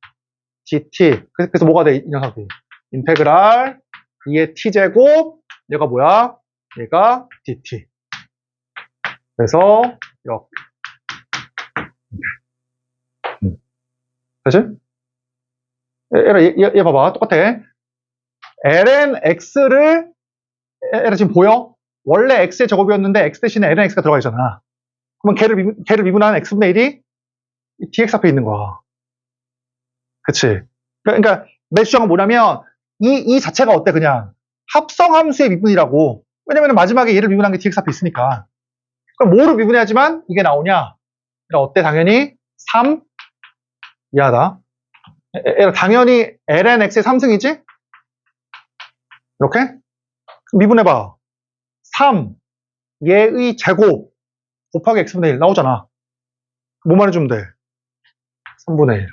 dt. 그래서 뭐가 돼? 이 녀석이. 인테그랄 2의 t제곱 얘가 뭐야? 얘가 dt. 그래서 이렇게. 그치? 얘 봐봐. 똑같아. ln x를 얘라 지금 보여? 원래 x의 제곱이었는데 x 대신에 ln x가 들어가 있잖아. 그러면 걔를 미분한 x분의 1이 dx 앞에 있는 거야. 그치? 그러니까 내 주장은 뭐냐면 이 자체가 어때? 그냥 합성함수의 미분이라고. 왜냐면 마지막에 얘를 미분한 게 dx 앞에 있으니까. 그럼 뭐를 미분해야지만 이게 나오냐? 어때? 당연히 3 이하다. 당연히 ln x의 3승이지? 이렇게? 미분해봐. 3 얘의 제곱 곱하기 x분의 1 나오잖아. 뭐만 해주면 돼? 3분의 1.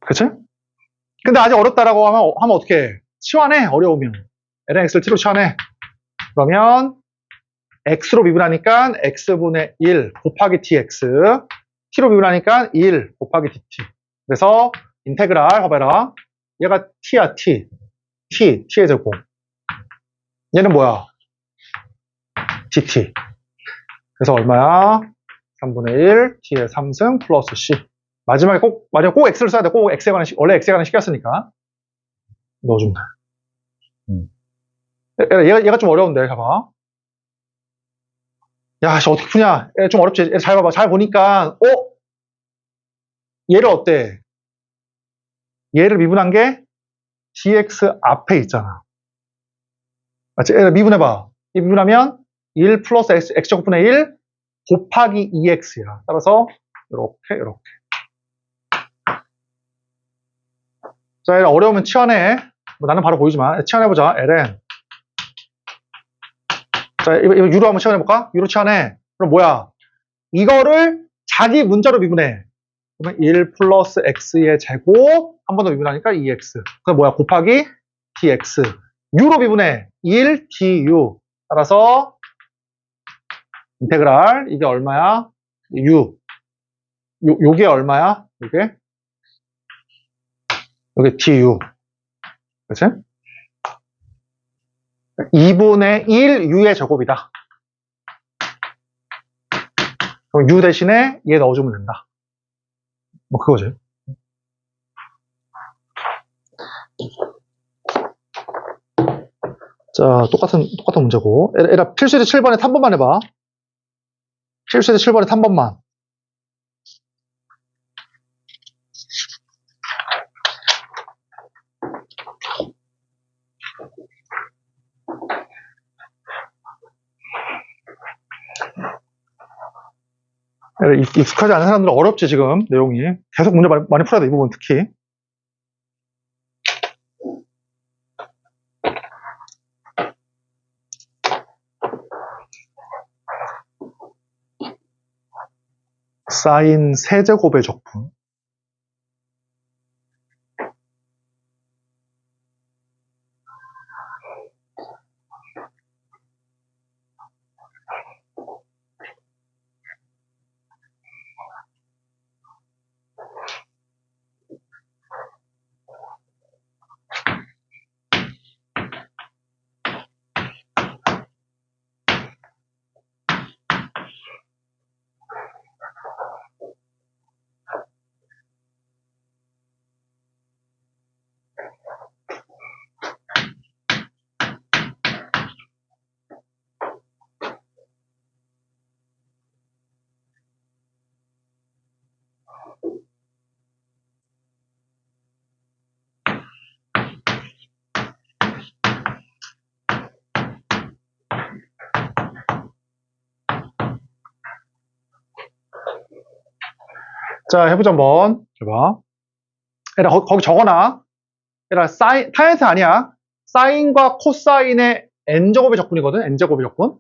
그치? 근데 아직 어렵다라고 하면 어떻게 해? 치환해, 어려우면. ln x를 t로 치환해. 그러면 x로 미분하니까 x분의 1 곱하기 dx, t로 미분하니까 1 곱하기 dt. 그래서 인테그랄 봐봐라. 얘가 t야, t의 제곱. 얘는 뭐야? dt. 그래서 얼마야? 3분의 1 t의 3승 플러스 c. 마지막에 꼭 x를 써야 돼. 꼭 x에 관한 원래 x에 관한 식이었으니까 넣어주면 돼. 얘가 좀 어려운데, 봐봐. 야, 씨, 어떻게 푸냐? 좀 어렵지? 잘 봐봐. 잘 보니까, 얘를 어때? 얘를 미분한 게 dx 앞에 있잖아. 맞지? 얘를 미분해봐. 이 미분하면 1 플러스 x제곱분의 1 곱하기 2x야. 따라서, 이렇게. 자, 얘를 어려우면 치환해. 뭐 나는 바로 보이지만, 치환해보자. ln. 자, 이거 유로 한번 치환해볼까? 유로 치환해. 그럼 뭐야? 이거를 자기 문자로 미분해. 그러면 1 플러스 x의 제곱 한 번 더 미분하니까 2x. 그럼 뭐야? 곱하기 dx. u로 미분해. 1 du. 따라서 인테그랄 이게 얼마야? 요게 얼마야? 요게 du. 그치? 2분의 1 u의 제곱이다. 그럼 u 대신에 얘 넣어주면 된다. 뭐 그거지. 자, 똑같은 문제고. 에라 필수제 7번에 3번만 해봐. 필수제 7번에 3번만. 익숙하지 않은 사람들은 어렵지, 지금, 내용이. 계속 문제 많이 풀어야 돼, 이 부분 특히. 사인 세제곱의 적분. 자, 해보자, 한번. 해봐. 얘들아, 거기 적어놔. 얘들아, 타젠트 아니야. 사인과 코사인의 n제곱의 적분이거든? n제곱의 적분.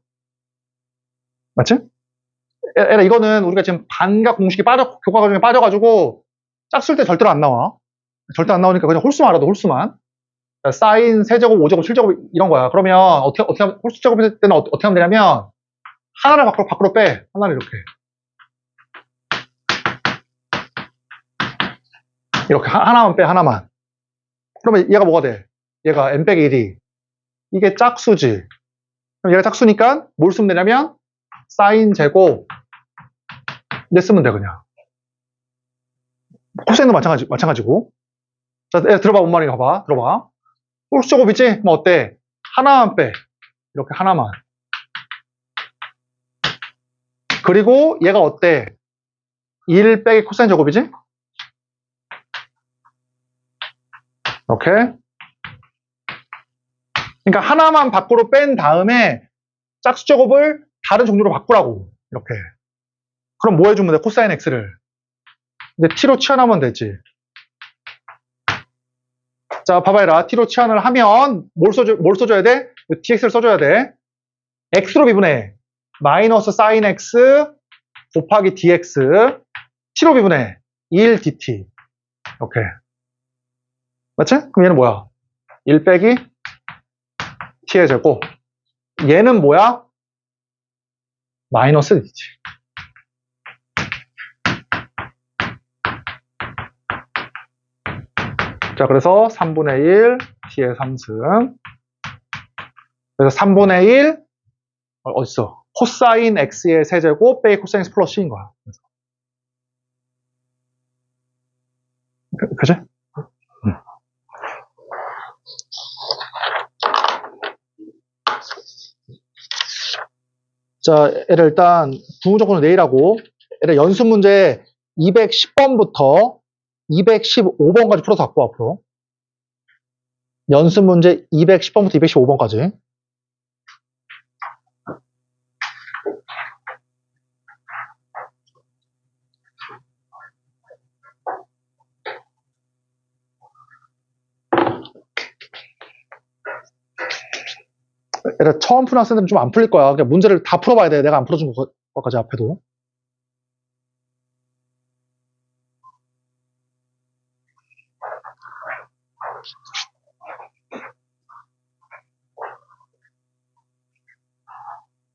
맞지? 얘들아, 이거는 우리가 지금 반각 공식이 교과 과정에 빠져가지고, 짝쓸 때 절대로 안 나와. 절대 안 나오니까 그냥 홀수만 알아도 홀수만. 사인, 세제곱, 5제곱, 7제곱 이런 거야. 그러면 어떻게 하면, 홀수 제곱일 때는 어떻게 하면 되냐면, 하나를 밖으로 빼. 하나를 이렇게. 이렇게 하나만 빼, 하나만. 그러면 얘가 뭐가 돼? 얘가 n 빼기 1이. 이게 짝수지. 그럼 얘가 짝수니까 뭘 쓰면 되냐면 사인 제곱 이제 쓰면 돼 그냥. 코사인도 마찬가지고. 자, 들어봐 뭔 말인가 봐봐. 들어봐. 홀수 제곱이지? 뭐 어때? 하나만 빼. 이렇게 하나만. 그리고 얘가 어때? 1 빼기 코사인 제곱이지? 이렇게. 그러니까 하나만 밖으로 뺀 다음에 짝수 제곱을 다른 종류로 바꾸라고. 이렇게. 그럼 뭐 해주면 돼? 코사인 x를. 이제 t로 치환하면 되지. 자, 봐봐라. t로 치환을 하면 뭘 써줘야 돼? dx를 써줘야 돼. x로 미분해. 마이너스 사인 x 곱하기 dx. t로 미분해. 1 dt. 이렇게. 맞지? 그럼 얘는 뭐야? 1 빼기 t의 제곱. 얘는 뭐야? 마이너스 d지. 자, 그래서 3분의 1 t의 3승. 그래서 3분의 1 어딨어? 코사인 x의 세제곱 빼기 코사인 x 플러스 c인 거야. 그지? 자, 얘를 일단 부무조건은 내일하고, 얘를 연습 문제 210번부터 215번까지 풀어서 갖고 와, 앞으로. 연습 문제 210번부터 215번까지. 얘를 처음 푸는 학생들은 좀 안 풀릴 거야. 그러니까 문제를 다 풀어봐야 돼. 내가 안 풀어준 것까지 앞에도.